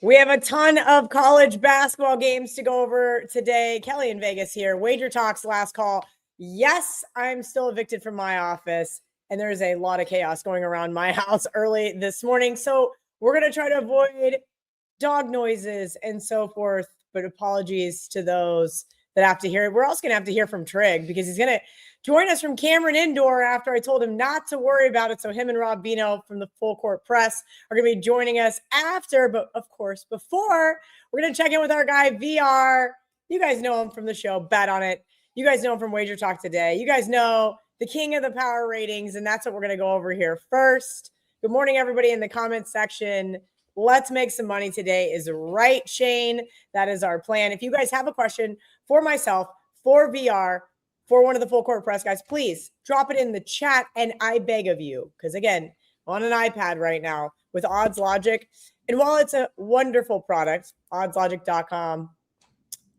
We have a ton of college basketball games to go over today. Kelly in Vegas here. WagerTalk's last call. Yes, I'm still evicted from my office, and there's a lot of chaos going around my house early this morning. So we're going to try to avoid dog noises and so forth, but apologies to those that have to hear it. We're also going to have to hear from Trig because he's going to join us from Cameron Indoor after I told him not to worry about it. So him and Rob Veno from the Fullcourt Press are going to be joining us after, but of course, before, we're going to check in with our guy, VR. You guys know him from the show, Bet on It. You guys know him from Wager Talk Today. You guys know the king of the power ratings, and that's what we're going to go over here first. Good morning, everybody in the comments section. Let's make some money today is right, Shane. That is our plan. If you guys have a question for myself, for VR, for one of the Fullcourt Press guys, please drop it in the chat. And I beg of you, because again, on an iPad right now with Odds Logic. And while it's a wonderful product, oddslogic.com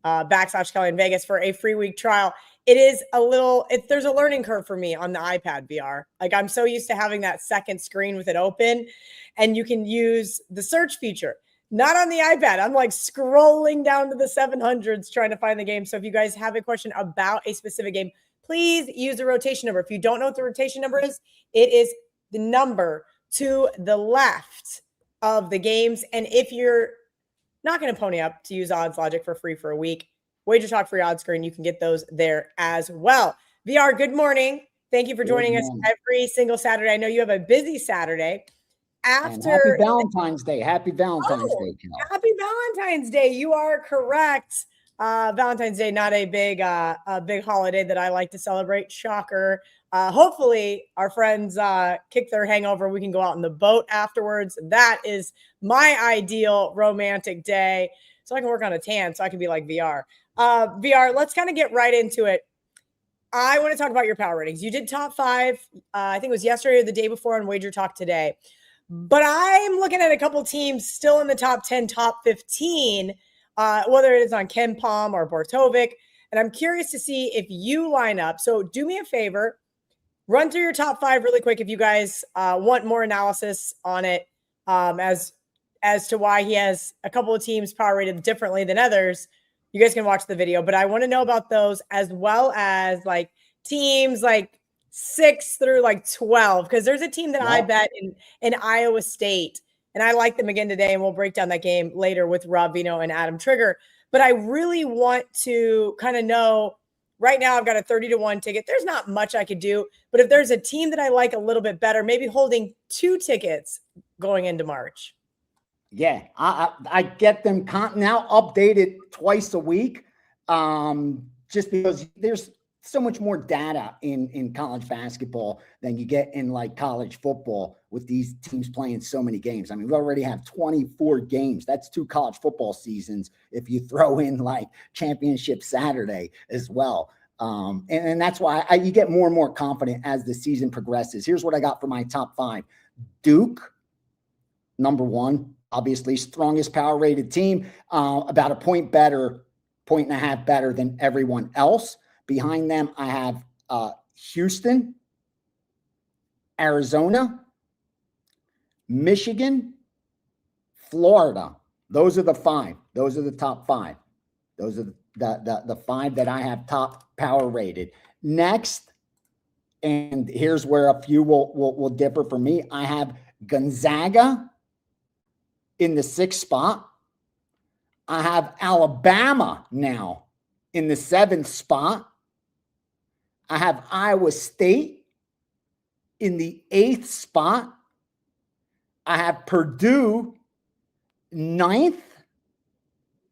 / Kelly in Vegas for a free week trial. It is there's a learning curve for me on the iPad VR. Like I'm so used to having that second screen with it open, and you can use the search feature. Not on the iPad. I'm like scrolling down to the 700s trying to find the game. So if you guys have a question about a specific game, please use the rotation number. If you don't know what the rotation number is, it is the number to the left of the games. And if you're not going to pony up to use Odds Logic for free for a week, Wager Talk free odds screen, you can get those there as well. VR, good morning. Thank you for joining us every single Saturday. I know you have a busy Saturday. And happy Valentine's Day. Happy Valentine's Day, Kel. Happy Valentine's Day. You are correct. Valentine's Day, not a big holiday that I like to celebrate. Shocker. Hopefully our friends kick their hangover. We can go out on the boat afterwards. That is my ideal romantic day. So I can work on a tan so I can be like VR. VR, let's kind of get right into it. I want to talk about your power ratings. You did top 5. I think it was yesterday or the day before on Wager Talk Today. But I'm looking at a couple teams still in the top 10, top 15, whether it is on Ken Palm or Bortovic. And I'm curious to see if you line up. So do me a favor, run through your top 5 really quick if you guys want more analysis on it as to why he has a couple of teams power rated differently than others. You guys can watch the video. But I want to know about those as well as like teams like 6 through like 12, because there's a team that I bet in Iowa State, and I like them again today, and we'll break down that game later with Rob Veno and Adam Trigger. But I really want to kind of know, right now I've got a 30-1 ticket. There's not much I could do, but if there's a team that I like a little bit better, maybe holding 2 tickets going into March. Yeah, I get them now updated twice a week, just because there's so much more data in college basketball than you get in like college football with these teams playing so many games. I mean, we already have 24 games. That's 2 college football seasons if you throw in like championship Saturday as well. And that's why you get more and more confident as the season progresses. Here's what I got for my top 5. Duke, number 1, obviously strongest power rated team, about a point and a half better than everyone else. Behind them, I have Houston, Arizona, Michigan, Florida. Those are the 5. Those are the top 5. Those are the 5 that I have top power rated. Next, and here's where a few will differ for me. I have Gonzaga in the 6th spot. I have Alabama now in the 7th spot. I have Iowa State in the 8th spot. I have Purdue 9th.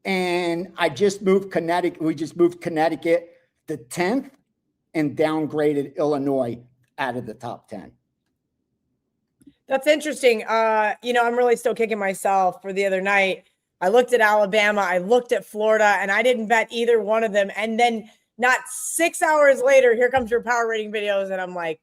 And I just moved Connecticut. We just moved Connecticut to 10th and downgraded Illinois out of the top 10. That's interesting. I'm really still kicking myself for the other night. I looked at Alabama, I looked at Florida, and I didn't bet either one of them. And then not 6 hours later, here comes your power rating videos. And I'm like,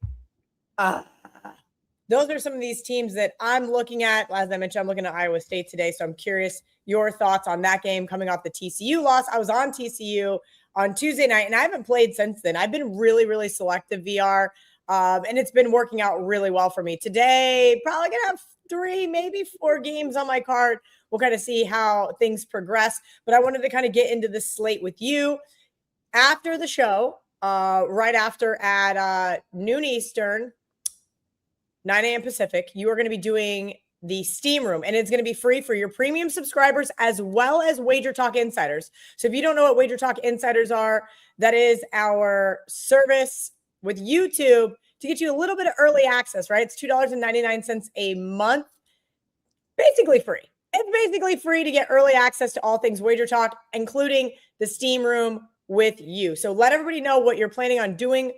those are some of these teams that I'm looking at. As I mentioned, I'm looking at Iowa State today. So I'm curious your thoughts on that game coming off the TCU loss. I was on TCU on Tuesday night, and I haven't played since then. I've been really, really selective VR. And it's been working out really well for me. Today, probably going to have 3, maybe 4 games on my card. We'll kind of see how things progress. But I wanted to kind of get into the slate with you after the show, right after at noon Eastern, 9 a.m. Pacific. You are going to be doing the Steam Room, and it's going to be free for your premium subscribers as well as WagerTalk Insiders. So if you don't know what WagerTalk Insiders are, that is our service with YouTube to get you a little bit of early access, right? It's $2.99 a month, basically free. It's basically free to get early access to all things WagerTalk, including the Steam Room with you. So let everybody know what you're planning on doing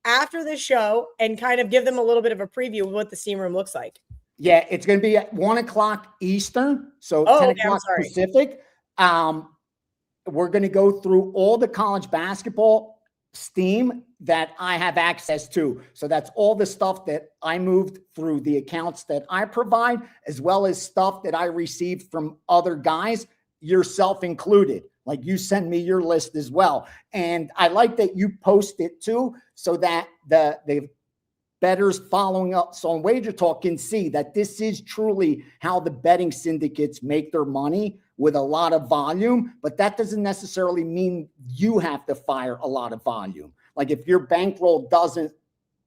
after the show and kind of give them a little bit of a preview of what the Steam Room looks like. Yeah, it's going to be at 1 o'clock Eastern, so 10 o'clock Pacific. We're going to go through all the college basketball Steam that I have access to. So that's all the stuff that I moved through the accounts that I provide, as well as stuff that I received from other guys, yourself included. Like you send me your list as well. And I like that you post it too, so that the bettors following us on WagerTalk can see that this is truly how the betting syndicates make their money, with a lot of volume. But that doesn't necessarily mean you have to fire a lot of volume. Like if your bankroll doesn't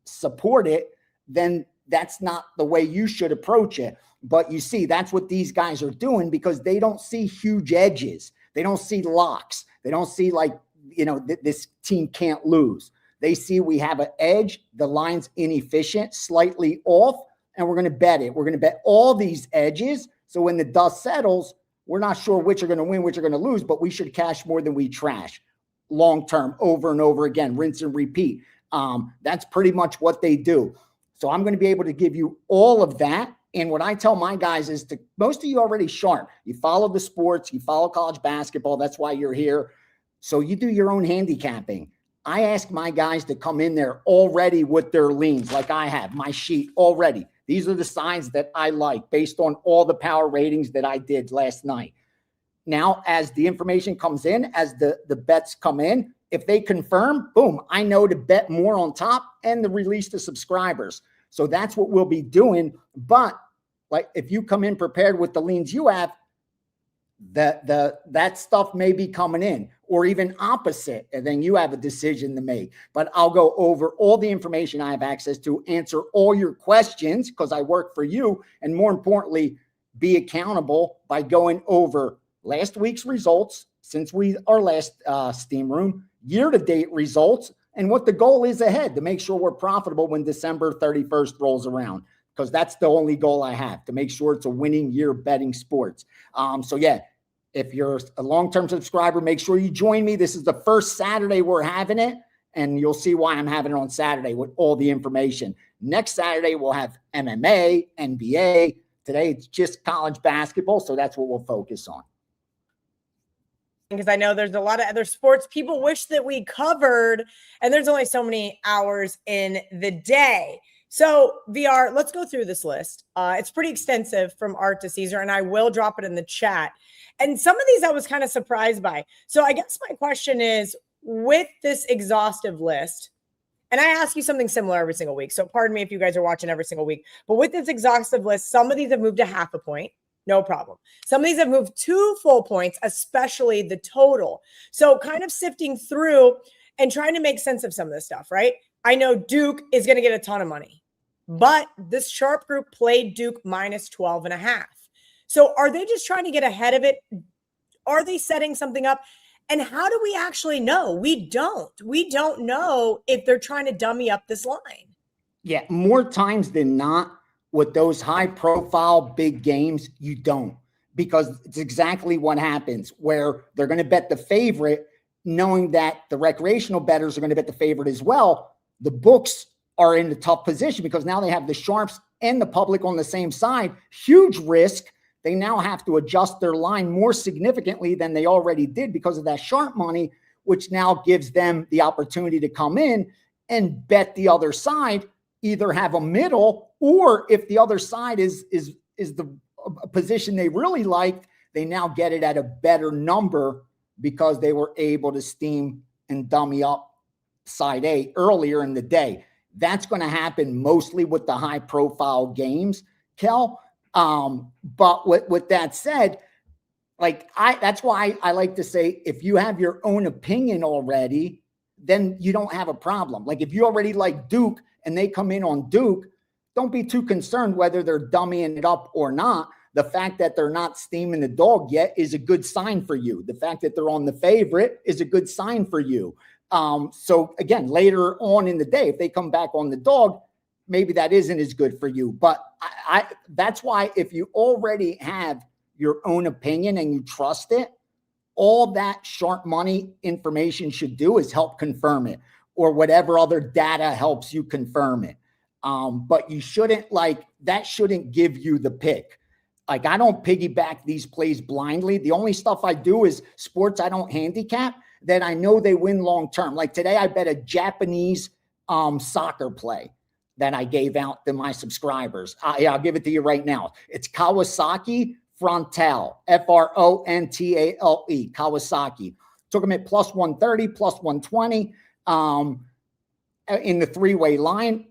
support it, then that's not the way you should approach it. But you see, that's what these guys are doing, because they don't see huge edges. They don't see locks. They don't see like, this team can't lose. They see we have an edge, the line's inefficient, slightly off, and we're going to bet it. We're going to bet all these edges. So when the dust settles, we're not sure which are going to win, which are going to lose, but we should cash more than we trash long-term, over and over again, rinse and repeat. That's pretty much what they do. So I'm going to be able to give you all of that. And what I tell my guys is most of you already sharp. You follow the sports, you follow college basketball. That's why you're here. So you do your own handicapping. I ask my guys to come in there already with their leans, like I have my sheet already. These are the signs that I like based on all the power ratings that I did last night. Now, as the information comes in, as the bets come in, if they confirm, boom, I know to bet more on top and to release the subscribers. So that's what we'll be doing. But like if you come in prepared with the leans you have, that stuff may be coming in, or even opposite, and then you have a decision to make. But I'll go over all the information I have access to, answer all your questions because I work for you, and more importantly, be accountable by going over last week's results since our last Steam Room, year-to-date results, and what the goal is ahead to make sure we're profitable when December 31st rolls around, because that's the only goal I have, to make sure it's a winning year betting sports. So yeah, if you're a long-term subscriber, make sure you join me. This is the first Saturday we're having it, and you'll see why I'm having it on Saturday with all the information. Next Saturday, we'll have MMA, NBA. Today, it's just college basketball, so that's what we'll focus on. Because I know there's a lot of other sports people wish that we covered, and there's only so many hours in the day. So VR, let's go through this list. It's pretty extensive from Art to Caesar, and I will drop it in the chat. And some of these I was kind of surprised by. So I guess my question is, with this exhaustive list, and I ask you something similar every single week, so pardon me if you guys are watching every single week, but with this exhaustive list, some of these have moved to half a point. No problem. Some of these have moved 2 full points, especially the total. So kind of sifting through and trying to make sense of some of this stuff, right? I know Duke is going to get a ton of money, but this sharp group played Duke minus 12.5. So are they just trying to get ahead of it? Are they setting something up? And how do we actually know? We don't know if they're trying to dummy up this line. Yeah, more times than not, with those high profile big games, you don't, because it's exactly what happens, where they're going to bet the favorite, knowing that the recreational bettors are going to bet the favorite as well. The books are in a tough position because now they have the sharps and the public on the same side. Huge risk. They now have to adjust their line more significantly than they already did because of that sharp money, which now gives them the opportunity to come in and bet the other side, either have a middle, or if the other side is the position they really liked, they now get it at a better number because they were able to steam and dummy up side A earlier in the day. That's going to happen mostly with the high profile games, Kel. But with that said, like that's why I like to say, if you have your own opinion already, then you don't have a problem. Like if you already like Duke and they come in on Duke, don't be too concerned whether they're dummying it up or not. The fact that they're not steaming the dog yet is a good sign for you. The fact that they're on the favorite is a good sign for you. So again, later on in the day, if they come back on the dog, maybe that isn't as good for you. But that's why if you already have your own opinion and you trust it, all that sharp money information should do is help confirm it, or whatever other data helps you confirm it. But you shouldn't that shouldn't give you the pick. Like I don't piggyback these plays blindly. The only stuff I do is sports I don't handicap that I know they win long term. Like today I bet a Japanese soccer play that I gave out to my subscribers. I'll give it to you right now. It's Kawasaki Frontale, Frontale, Kawasaki. Took them at plus 130, plus 120 in the three-way line.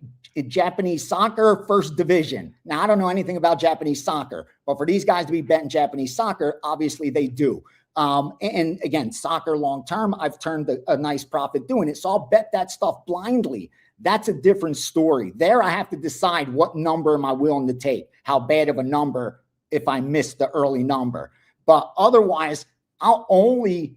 Japanese soccer, first division. Now, I don't know anything about Japanese soccer, but for these guys to be betting Japanese soccer, obviously they do. And again, soccer long-term, I've turned a nice profit doing it. So I'll bet that stuff blindly. That's a different story. There, I have to decide what number am I willing to take, how bad of a number if I miss the early number. But otherwise, I'll only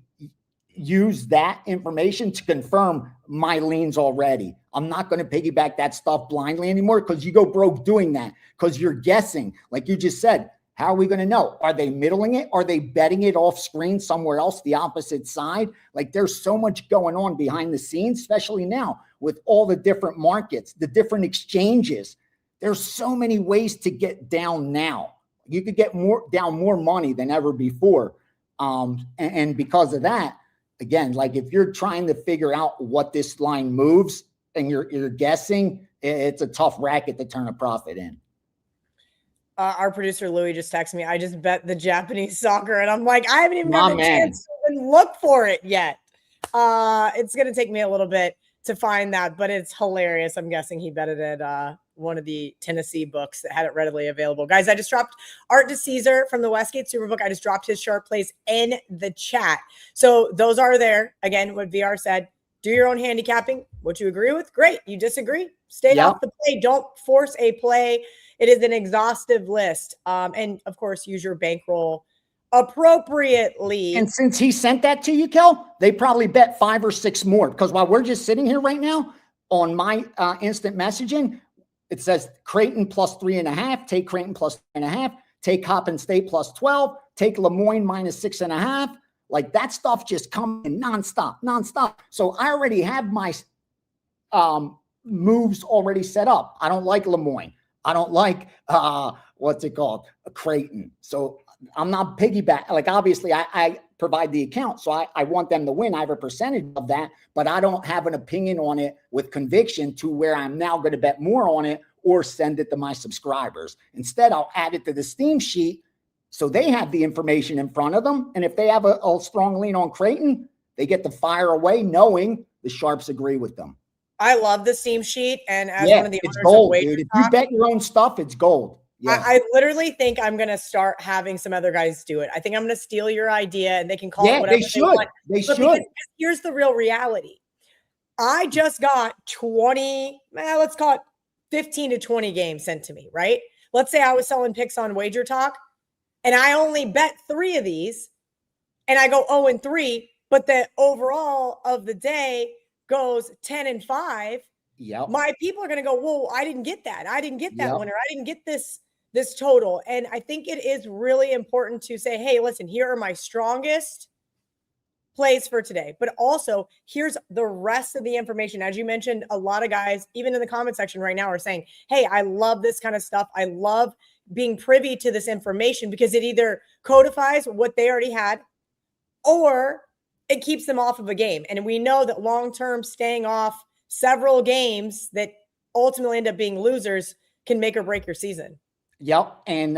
use that information to confirm my leans already. I'm not going to piggyback that stuff blindly anymore, because you go broke doing that, because you're guessing. Like you just said, how are we going to know? Are they middling it? Are they betting it off screen somewhere else, the opposite side? Like there's so much going on behind the scenes, especially now with all the different markets, the different exchanges. There's so many ways to get down now. You could get down more money than ever before. And because of that, again, like if you're trying to figure out what this line moves and you're guessing, it's a tough racket to turn a profit in. Our producer Louis just texted me. I just bet the Japanese soccer, and I'm like, I haven't even got the chance to even look for it yet. It's going to take me a little bit to find that, but it's hilarious. I'm guessing he bet it at one of the Tennessee books that had it readily available. Guys, I just dropped Art DeCesar from the Westgate Superbook. I just dropped his sharp plays in the chat. So those are there. Again, what VR said, do your own handicapping. What you agree with, great. You disagree, stay off the play. Don't force a play. It is an exhaustive list. And of course, use your bankroll appropriately. And since he sent that to you, Kel, they probably bet 5 or 6 more, because while we're just sitting here right now on my instant messaging, it says Creighton plus 3.5, take Creighton plus 3.5, take Coppin State plus 12, take Lemoyne minus 6.5. Like that stuff just coming nonstop. So I already have my moves already set up. I don't like Lemoyne. I don't like what's it called? Creighton. So I'm not piggyback. Like obviously I provide the account, so I want them to win. I have a percentage of that, but I don't have an opinion on it with conviction to where I'm now going to bet more on it or send it to my subscribers. Instead, I'll add it to the Steam sheet so they have the information in front of them. And if they have a strong lean on Creighton, they get to fire away knowing the sharps agree with them. I love the Steam sheet. And as one of the it's owners gold, of dude. If you bet your own stuff, it's gold. Yeah. I literally think I'm going to start having some other guys do it. I think I'm going to steal your idea and they can call it whatever they want. They should. Here's the real reality. I just got 20, let's call it 15 to 20 games sent to me, right? Let's say I was selling picks on WagerTalk and I only bet 3 of these and I go 0-3, but the overall of the day goes 10-5. Yep. My people are going to go, whoa, I didn't get that. I didn't get that one, or I didn't get this total. And I think it is really important to say, hey, listen, here are my strongest plays for today. But also here's the rest of the information. As you mentioned, a lot of guys, even in the comment section right now, are saying, hey, I love this kind of stuff. I love being privy to this information because it either codifies what they already had or it keeps them off of a game. And we know that long-term staying off several games that ultimately end up being losers can make or break your season. Yep. And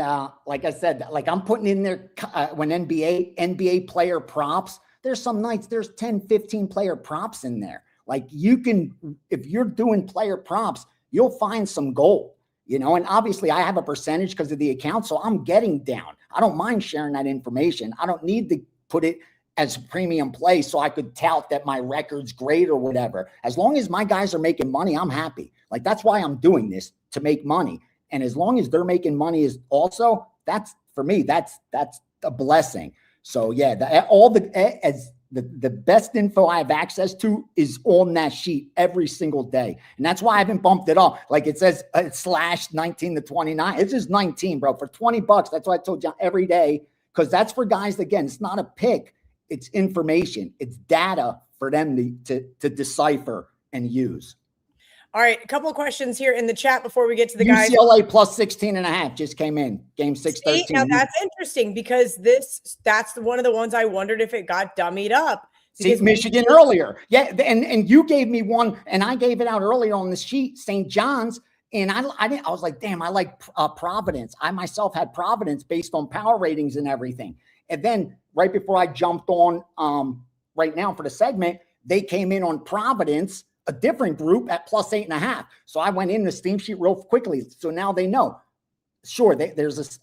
like I said, like I'm putting in there when NBA player props, there's some nights there's 10, 15 player props in there. Like you can, if you're doing player props, you'll find some gold. and obviously I have a percentage because of the account. So I'm getting down. I don't mind sharing that information. I don't need to put it as premium play so I could tout that my record's great or whatever. As long as my guys are making money, I'm happy. Like, that's why I'm doing this, to make money. And as long as they're making money is also, that's for me, that's a blessing. So yeah, the best info I have access to is on that sheet every single day. And that's why I haven't bumped it up. Like it says slash 19 to 29. It's just 19, bro, for $20. That's why I told you every day, because that's for guys, again, it's not a pick. It's information. It's data for them to decipher and use. All right. A couple of questions here in the chat before we get to the guys. UCLA plus 16.5 just came in. Game 6-13. Now that's interesting because that's one of the ones I wondered if it got dummied up. See, Michigan earlier. Yeah. And you gave me one and I gave it out earlier on the sheet, St. John's. And I was like, damn, I like Providence. I myself had Providence based on power ratings and everything. And then right before I jumped on right now for the segment, they came in on Providence, a different group, at plus 8.5. So I went in the steam sheet real quickly. So now they know. Sure, there's this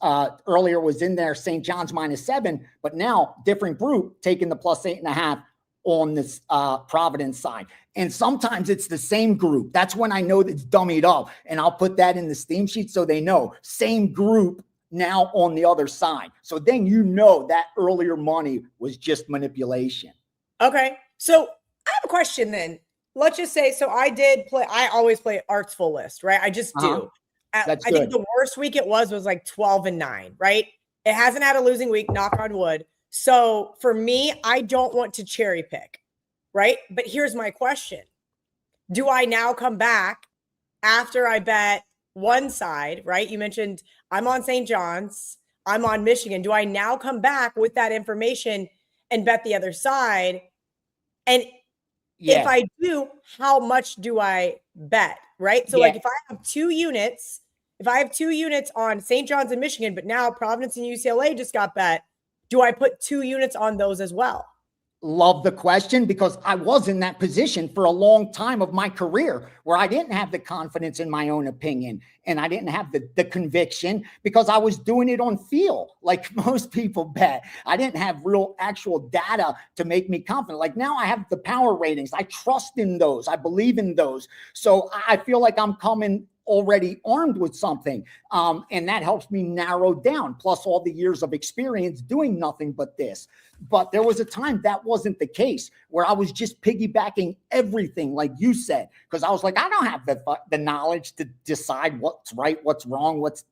earlier was in there St. John's -7, but now different group taking the plus 8.5 on this Providence side. And sometimes it's the same group. That's when I know that it's dummied up. And I'll put that in the steam sheet so they know. Same group now on the other side. So then that earlier money was just manipulation. Okay. So I have a question then. Let's just say, so I always play Art's full list, right? I just do. I think the worst week it was like 12-9, right? It hasn't had a losing week, knock on wood. So for me, I don't want to cherry pick, right? But here's my question. Do I now come back after I bet one side, right? You mentioned I'm on St. John's, I'm on Michigan. Do I now come back with that information and bet the other side? And if I do, how much do I bet, right? So like if I have 2 units on St. John's and Michigan, but now Providence and UCLA just got bet, do I put 2 units on those as well? Love the question, because I was in that position for a long time of my career where I didn't have the confidence in my own opinion and I didn't have the conviction because I was doing it on feel like most people bet. I didn't have real actual data to make me confident. Like now I have the power ratings. I trust in those. I believe in those. So I feel like I'm coming already armed with something. And that helps me narrow down, plus all the years of experience doing nothing but this. But there was a time that wasn't the case where I was just piggybacking everything, like you said, because I was like, I don't have the knowledge to decide what's right, what's wrong, let's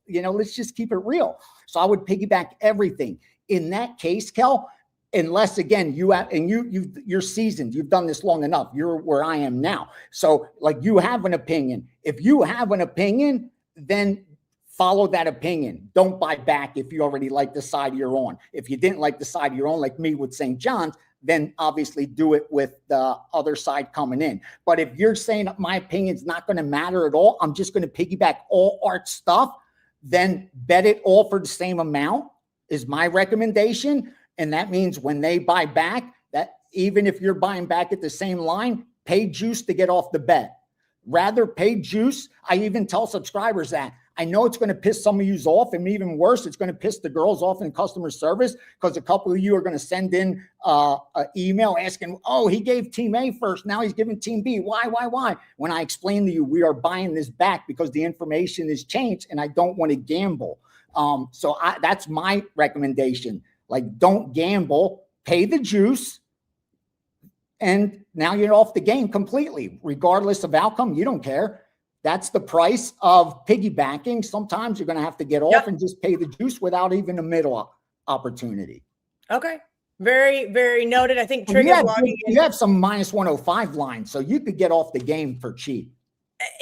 just keep it real. So I would piggyback everything. In that case, Kel, unless again you're seasoned, you've done this long enough, you're where I am now. So like you have an opinion. If you have an opinion, then follow that opinion. Don't buy back if you already like the side you're on. If you didn't like the side you're on, like me with St. John's, then obviously do it with the other side coming in. But if you're saying that my opinion's not going to matter at all, I'm just going to piggyback all art stuff, then bet it all for the same amount is my recommendation. And that means when they buy back, that even if you're buying back at the same line, pay juice to get off the bet. Rather pay juice. I even tell subscribers that. I know it's going to piss some of you off, and even worse, it's going to piss the girls off in customer service because a couple of you are going to send in an email asking, oh, he gave team A first. Now he's giving team B. Why? When I explain to you, we are buying this back because the information has changed and I don't want to gamble. So that's my recommendation. Like, don't gamble, pay the juice, and now you're off the game completely. Regardless of outcome, you don't care. That's the price of piggybacking. Sometimes you're going to have to get off and just pay the juice without even a middle opportunity. Okay. Very, very noted. I think Trigger's logging in. You have some -105 lines, so you could get off the game for cheap.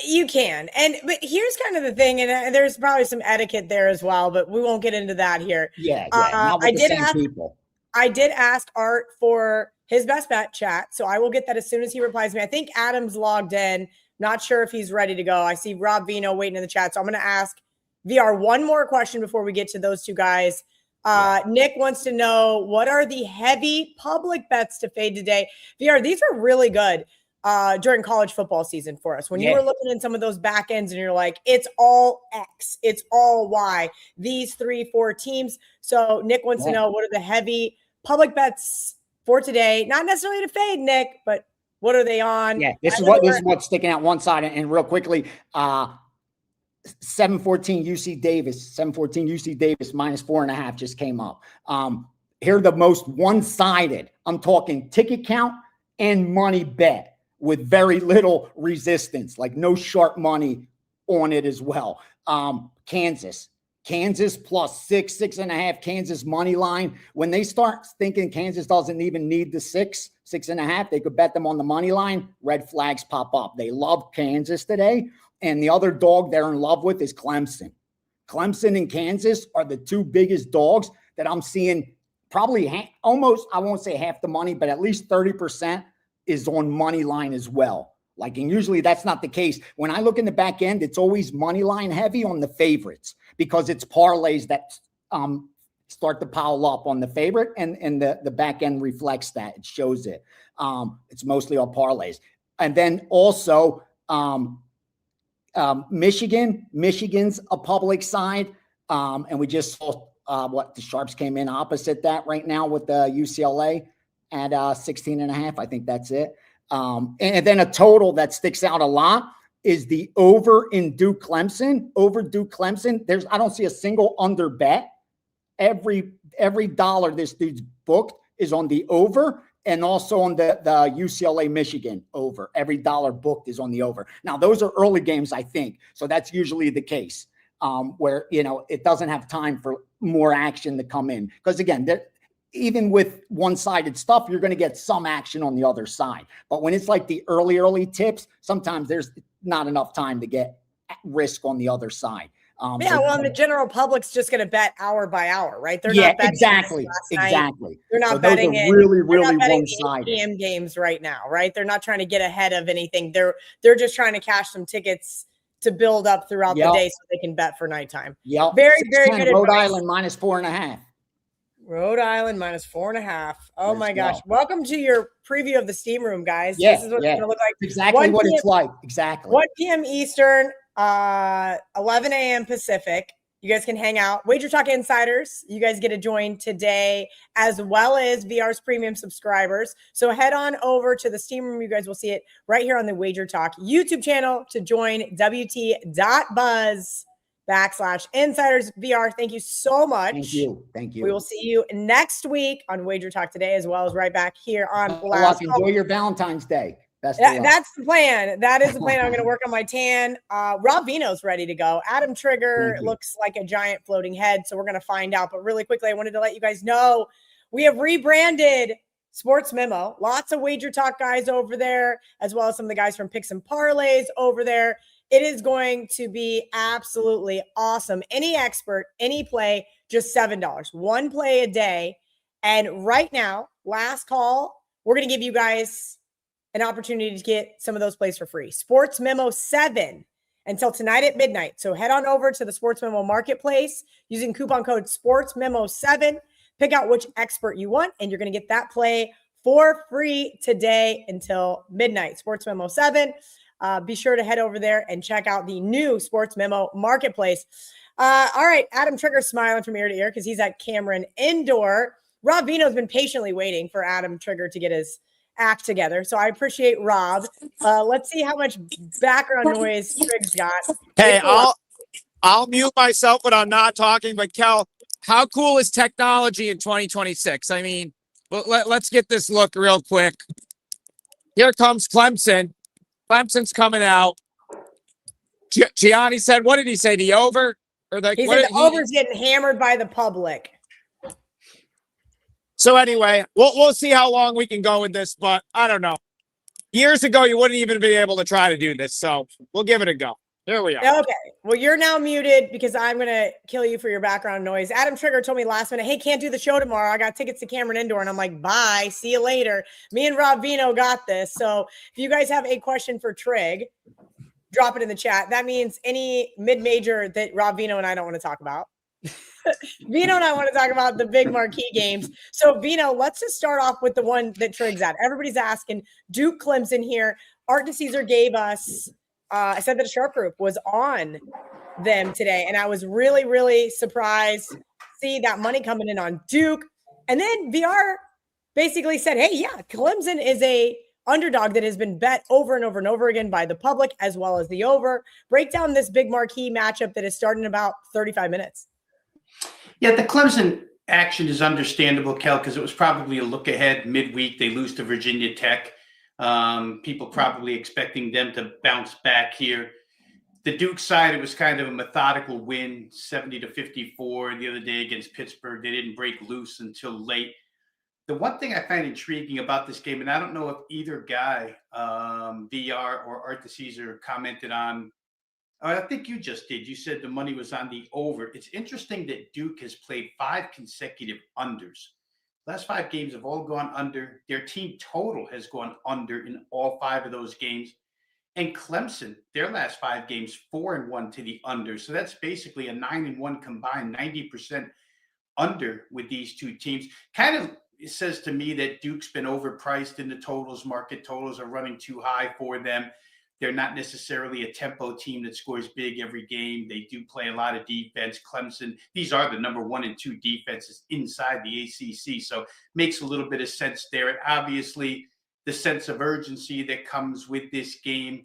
You can. But here's kind of the thing, and there's probably some etiquette there as well, but we won't get into that here. Yeah. I did ask Art for his best bet chat, so I will get that as soon as he replies to me. I think Adam's logged in. Not sure if he's ready to go. I see Rob Veno waiting in the chat, so I'm going to ask VR one more question before we get to those two guys. Nick wants to know, what are the heavy public bets to fade today? VR, these are really good. during college football season for us. When you were looking in some of those back ends and you're like, it's all X, it's all Y, these 3-4 teams. So Nick wants to know, what are the heavy public bets for today? Not necessarily to fade, Nick, but what are they on? Yeah, this is what's sticking out one side. And real quickly, 714 UC Davis, minus 4.5 just came up. Here are the most one-sided. I'm talking ticket count and money bet with very little resistance, like no sharp money on it as well. Kansas plus 6.5, Kansas money line. When they start thinking Kansas doesn't even need the 6.5, they could bet them on the money line. Red flags pop up. They love Kansas today. And the other dog they're in love with is Clemson. Clemson and Kansas are the two biggest dogs that I'm seeing. Probably almost, I won't say half the money, but at least 30% is on money line as well. And usually that's not the case. When I look in the back end, it's always money line heavy on the favorites because it's parlays that start to pile up on the favorite, and the back end reflects that. It shows it. It's mostly all parlays. And then also Michigan's a public side. And we just saw the Sharps came in opposite that right now with the UCLA at 16.5. I think that's it. And then a total that sticks out a lot is the over in Duke Clemson. I don't see a single under bet. Every dollar this dude's booked is on the over, and also on the UCLA Michigan over. Every dollar booked is on the over. Now those are early games, I think. So that's usually the case. Where, it doesn't have time for more action to come in. Because again, even with one-sided stuff, you're going to get some action on the other side. But when it's like the early tips, sometimes there's not enough time to get risk on the other side. And the general public's just going to bet hour by hour, right? They're not betting exactly. They're not betting it. Really one-sided ATM games right now, right? They're not trying to get ahead of anything. They're just trying to cash some tickets to build up throughout the day so they can bet for nighttime. Yep. Very good. Rhode Island minus 4.5. Rhode Island minus 4.5. Oh my gosh. Welcome to your preview of the steam room, guys. Yeah, this is what it's going to look like. Exactly what it's like. Exactly. 1 p.m. Eastern, 11 a.m. Pacific. You guys can hang out. WagerTalk Insiders, you guys get to join today, as well as VR's premium subscribers. So head on over to the steam room. You guys will see it right here on the WagerTalk YouTube channel to join WT.buzz/insiders VR. Thank you so much. Thank you. We will see you next week on WagerTalk today, as well as right back here on Blast. Enjoy your Valentine's Day. That's the plan. That is the plan. I'm going to work on my tan. Rob Veno's ready to go. Adam Trigger looks like a giant floating head, so we're going to find out. But really quickly, I wanted to let you guys know we have rebranded Sportsmemo. Lots of WagerTalk guys over there, as well as some of the guys from Picks and Parlays over there. It is going to be absolutely awesome. Any expert, any play, just $7. One play a day. And right now, last call, we're going to give you guys an opportunity to get some of those plays for free. Sportsmemo 7 until tonight at midnight. So head on over to the Sportsmemo marketplace using coupon code Sportsmemo7. Pick out which expert you want, and you're going to get that play for free today until midnight. Sportsmemo 7. Be sure to head over there and check out the new Sportsmemo marketplace. All right, Adam Trigger's smiling from ear to ear because he's at Cameron Indoor. Rob Veno's been patiently waiting for Adam Trigger to get his act together. So I appreciate Rob. Let's see how much background noise Trig's got. Hey, I'll mute myself when I'm not talking, but Kel, how cool is technology in 2026? I mean, let's get this look real quick. Here comes Clemson. Clemson's coming out. Gianni said, what did he say? The over? He said the over's getting hammered by the public. So anyway, we'll see how long we can go with this, but I don't know. Years ago, you wouldn't even be able to try to do this, so we'll give it a go. There we are. Okay. Well, you're now muted because I'm going to kill you for your background noise. Adam Trigger told me last minute, hey, can't do the show tomorrow. I got tickets to Cameron Indoor. And I'm like, bye. See you later. Me and Rob Veno got this. So if you guys have a question for Trig, drop it in the chat. That means any mid-major that Rob Veno and I don't want to talk about. Veno and I want to talk about the big marquee games. So, Veno, let's just start off with the one that Trig's at. Everybody's asking Duke Clemson here. Art DeCesar gave us, I said that a sharp group was on them today. And I was really, really surprised to see that money coming in on Duke. And then VR basically said, hey, yeah, Clemson is a underdog that has been bet over and over and over again by the public as well as the over. Break down this big marquee matchup that is starting in about 35 minutes. Yeah, the Clemson action is understandable, Kel, because it was probably a look ahead midweek. They lose to Virginia Tech. People probably expecting them to bounce back here. The Duke side, it was kind of a methodical win, 70-54 the other day against Pittsburgh. They didn't break loose until late. The one thing I find intriguing about this game, and I don't know if either guy, VR or Art DeCesar, commented on, I think you just did. You said the money was on the over. It's interesting that Duke has played 5 consecutive unders. Last 5 games have all gone under. Their team total has gone under in all 5 of those games. And Clemson, their last 5 games, 4-1 to the under. So that's basically a 9-1 combined, 90% under with these two teams. Kind of it says to me that Duke's been overpriced in the totals. Market totals are running too high for them. They're not necessarily a tempo team that scores big every game. They do play a lot of defense. Clemson, these are the number 1 and 2 defenses inside the ACC. So makes a little bit of sense there. And obviously the sense of urgency that comes with this game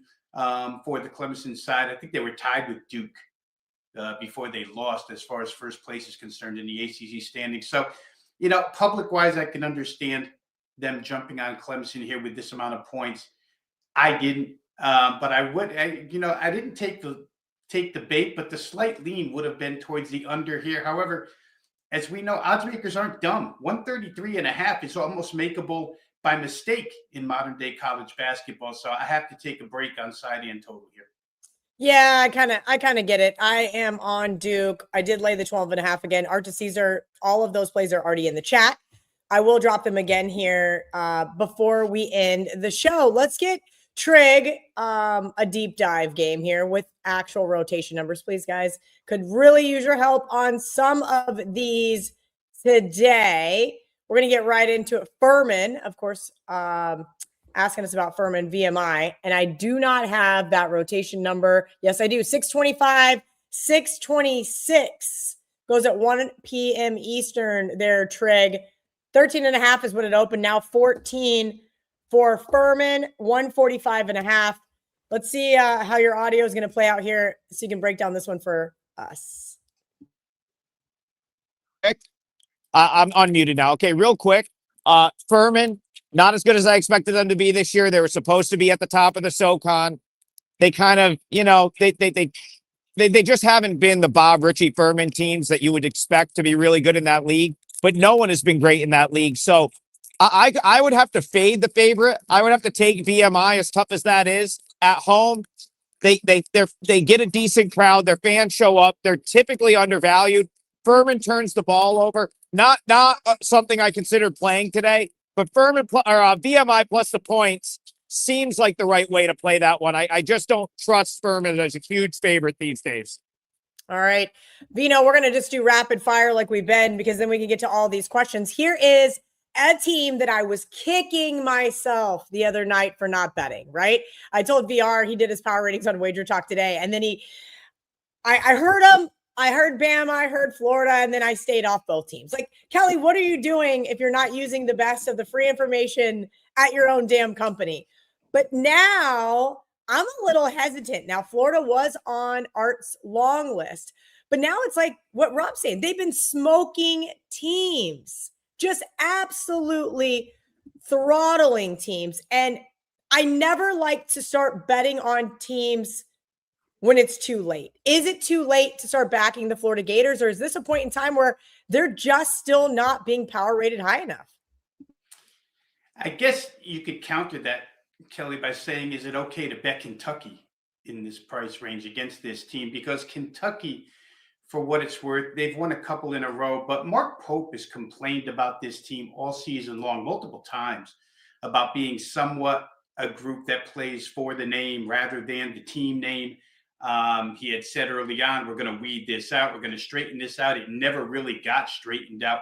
for the Clemson side. I think they were tied with Duke before they lost as far as first place is concerned in the ACC standings. So, you know, public-wise, I can understand them jumping on Clemson here with this amount of points. I didn't. But I would, I didn't take the bait, but the slight lean would have been towards the under here. However, as we know, odds makers aren't dumb. 133.5 is almost makeable by mistake in modern day college basketball. So I have to take a break on side and total here. Yeah, I kind of get it. I am on Duke. I did lay the 12.5 again. Art DeCesar, all of those plays are already in the chat. I will drop them again here before we end the show. Let's get Trig, a deep dive game here with actual rotation numbers, please, guys. Could really use your help on some of these today. We're going to get right into it. Furman, of course, asking us about Furman VMI, and I do not have that rotation number. Yes, I do. 625, 626 goes at 1 p.m. Eastern there, Trig. 13.5 is what it opened. Now 14 for Furman, 145.5. Let's see how your audio is going to play out here so you can break down this one for us. I'm unmuted now. Okay, real quick. Furman, not as good as I expected them to be this year. They were supposed to be at the top of the SoCon. They kind of, they just haven't been the Bob Ritchie Furman teams that you would expect to be really good in that league. But no one has been great in that league. So I would have to fade the favorite. I would have to take VMI, as tough as that is, at home. They get a decent crowd. Their fans show up. They're typically undervalued. Furman turns the ball over. Not something I considered playing today, but Furman or VMI plus the points seems like the right way to play that one. I just don't trust Furman as a huge favorite these days. All right, Veno, we're going to just do rapid fire like we've been, because then we can get to all these questions. Here is a team that I was kicking myself the other night for not betting, right? I told VR, he did his power ratings on WagerTalk today, and then I heard him. I heard Bama, I heard Florida, and then I stayed off both teams. Like, Kelly, what are you doing if you're not using the best of the free information at your own damn company? But now I'm a little hesitant. Now, Florida was on Art's long list, but now it's like what Rob's saying. They've been smoking teams, just absolutely throttling teams. And I never like to start betting on teams when it's too late. Is it too late to start backing the Florida Gators, or is this a point in time where they're just still not being power rated high enough? I guess you could counter that, Kelly, by saying, is it okay to bet Kentucky in this price range against this team? Because Kentucky, for what it's worth, they've won a couple in a row, but Mark Pope has complained about this team all season long, multiple times, about being somewhat a group that plays for the name rather than the team name. He had said early on, we're going to weed this out. We're going to straighten this out. It never really got straightened out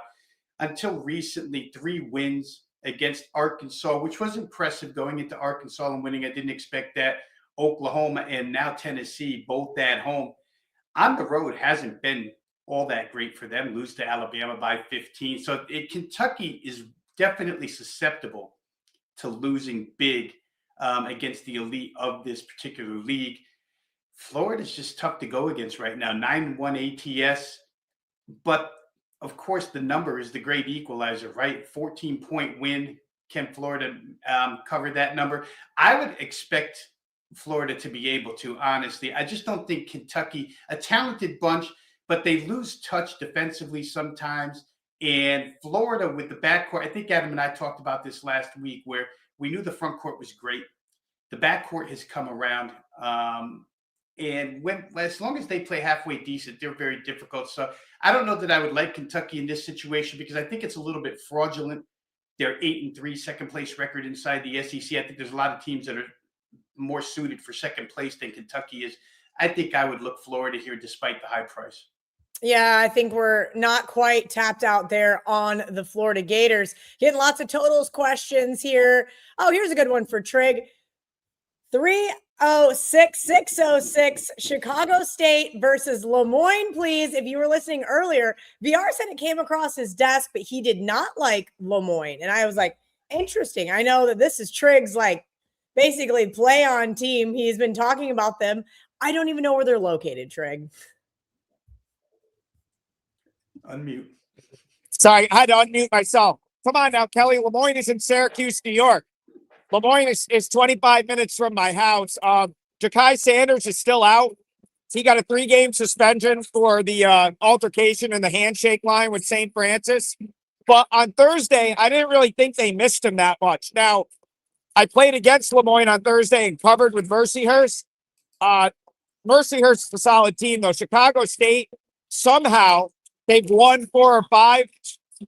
until recently. 3 wins against Arkansas, which was impressive going into Arkansas and winning. I didn't expect that. Oklahoma and now Tennessee, both at home. On the road hasn't been all that great for them. Lose to Alabama by 15. So Kentucky is definitely susceptible to losing big against the elite of this particular league. Florida's just tough to go against right now. 9-1 ATS. But, of course, the number is the great equalizer, right? 14-point win. Can Florida cover that number? I would expect Florida to be able to, honestly. I just don't think Kentucky, a talented bunch, but they lose touch defensively sometimes. And Florida with the backcourt, I think Adam and I talked about this last week, where we knew the front court was great. The backcourt has come around. And as long as they play halfway decent, they're very difficult. So I don't know that I would like Kentucky in this situation, because I think it's a little bit fraudulent. They're 8-3, second place record inside the SEC. I think there's a lot of teams that are more suited for second place than Kentucky is. I think I would look Florida here despite the high price. Yeah, I think we're not quite tapped out there on the Florida Gators. Getting lots of totals questions here. Oh, here's a good one for Trig. 306-606, Chicago State versus Lemoyne, please. If you were listening earlier, VR said it came across his desk, but he did not like Lemoyne. And I was like, interesting. I know that this is Trig's like basically play on team. He's been talking about them. I don't even know where they're located, Trig. Unmute. Sorry, I had to unmute myself. Come on now, Kelly. Lemoyne is in Syracuse, New York. Lemoyne is 25 minutes from my house. Ja'Kai Sanders is still out. He got a 3-game suspension for the altercation in the handshake line with St. Francis. But on Thursday, I didn't really think they missed him that much. Now, I played against Lemoyne on Thursday and covered with Mercyhurst. Mercyhurst is a solid team, though. Chicago State, somehow, they've won 4 or 5.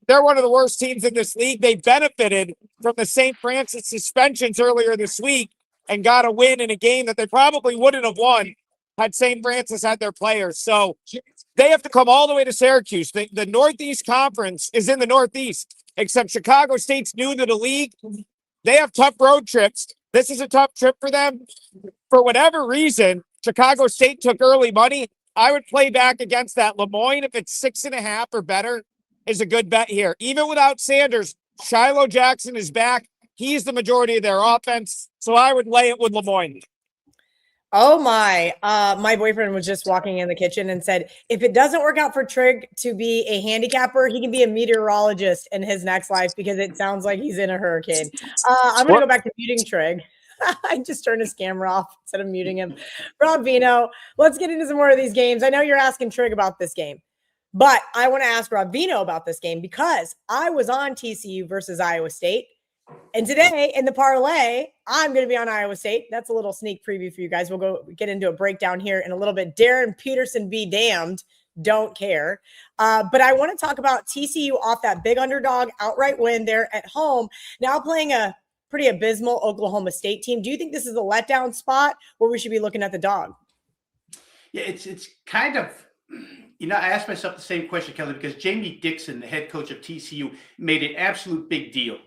They're one of the worst teams in this league. They benefited from the St. Francis suspensions earlier this week and got a win in a game that they probably wouldn't have won had St. Francis had their players. So they have to come all the way to Syracuse. The Northeast Conference is in the Northeast, except Chicago State's new to the league. They have tough road trips. This is a tough trip for them. For whatever reason, Chicago State took early money. I would play back against that. Lemoyne, if it's 6.5 or better, is a good bet here. Even without Sanders, Shiloh Jackson is back. He's the majority of their offense. So I would lay it with Lemoyne. Oh my, my boyfriend was just walking in the kitchen and said, if it doesn't work out for Trig to be a handicapper, he can be a meteorologist in his next life, because it sounds like he's in a hurricane. I'm going to go back to muting Trig. I just turned his camera off instead of muting him. Rob Veno, let's get into some more of these games. I know you're asking Trig about this game, but I want to ask Rob Veno about this game because I was on TCU versus Iowa State. And today in the parlay, I'm going to be on Iowa State. That's a little sneak preview for you guys. We'll go get into a breakdown here in a little bit. Darren Peterson be damned. Don't care. But I want to talk about TCU off that big underdog outright win there at home. Now playing a pretty abysmal Oklahoma State team. Do you think this is a letdown spot where we should be looking at the dog? Yeah, it's kind of, I asked myself the same question, Kelly, because Jamie Dixon, the head coach of TCU, made an absolute big deal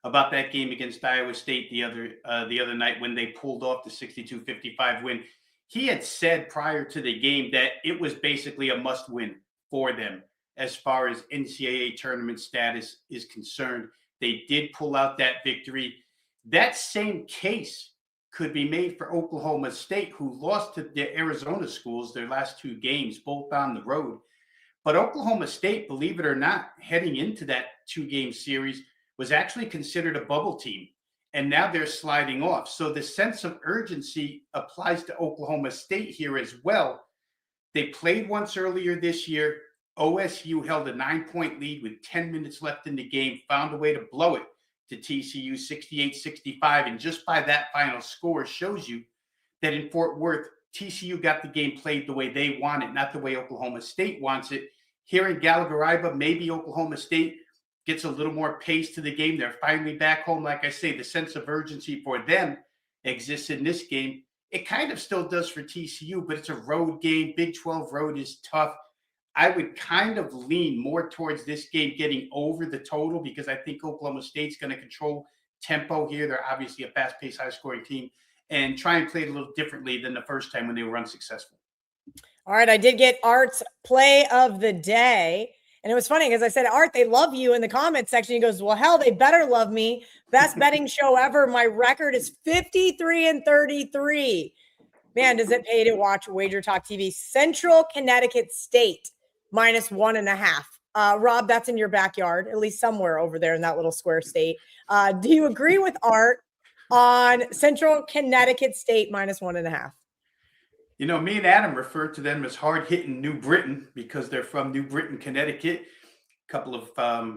about that game against Iowa State the other night when they pulled off the 62-55 win. He had said prior to the game that it was basically a must-win for them as far as NCAA tournament status is concerned. They did pull out that victory. That same case could be made for Oklahoma State, who lost to the Arizona schools their last 2 games, both on the road. But Oklahoma State, believe it or not, heading into that 2-game series, was actually considered a bubble team, and now they're sliding off. So the sense of urgency applies to Oklahoma State here as well. They played once earlier this year. OSU held a 9-point lead with 10 minutes left in the game, found a way to blow it to TCU 68-65. And just by that final score shows you that in Fort Worth, TCU got the game played the way they want it, not the way Oklahoma State wants it. Here in Gallagher-Iba, maybe Oklahoma State gets a little more pace to the game. They're finally back home. Like I say, the sense of urgency for them exists in this game. It kind of still does for TCU, but it's a road game. Big 12 road is tough. I would kind of lean more towards this game getting over the total because I think Oklahoma State's going to control tempo here. They're obviously a fast-paced, high-scoring team, and try and play it a little differently than the first time when they were unsuccessful. All right, I did get Art's play of the day. And it was funny because I said, Art, they love you in the comments section. He goes, well, hell, they better love me. Best betting show ever. My record is 53-33. Man, does it pay to watch WagerTalk TV? Central Connecticut State -1.5. Rob, that's in your backyard, at least somewhere over there in that little square state. Do you agree with Art on Central Connecticut State -1.5? You know, me and Adam refer to them as hard-hitting New Britain because they're from New Britain, Connecticut. A couple of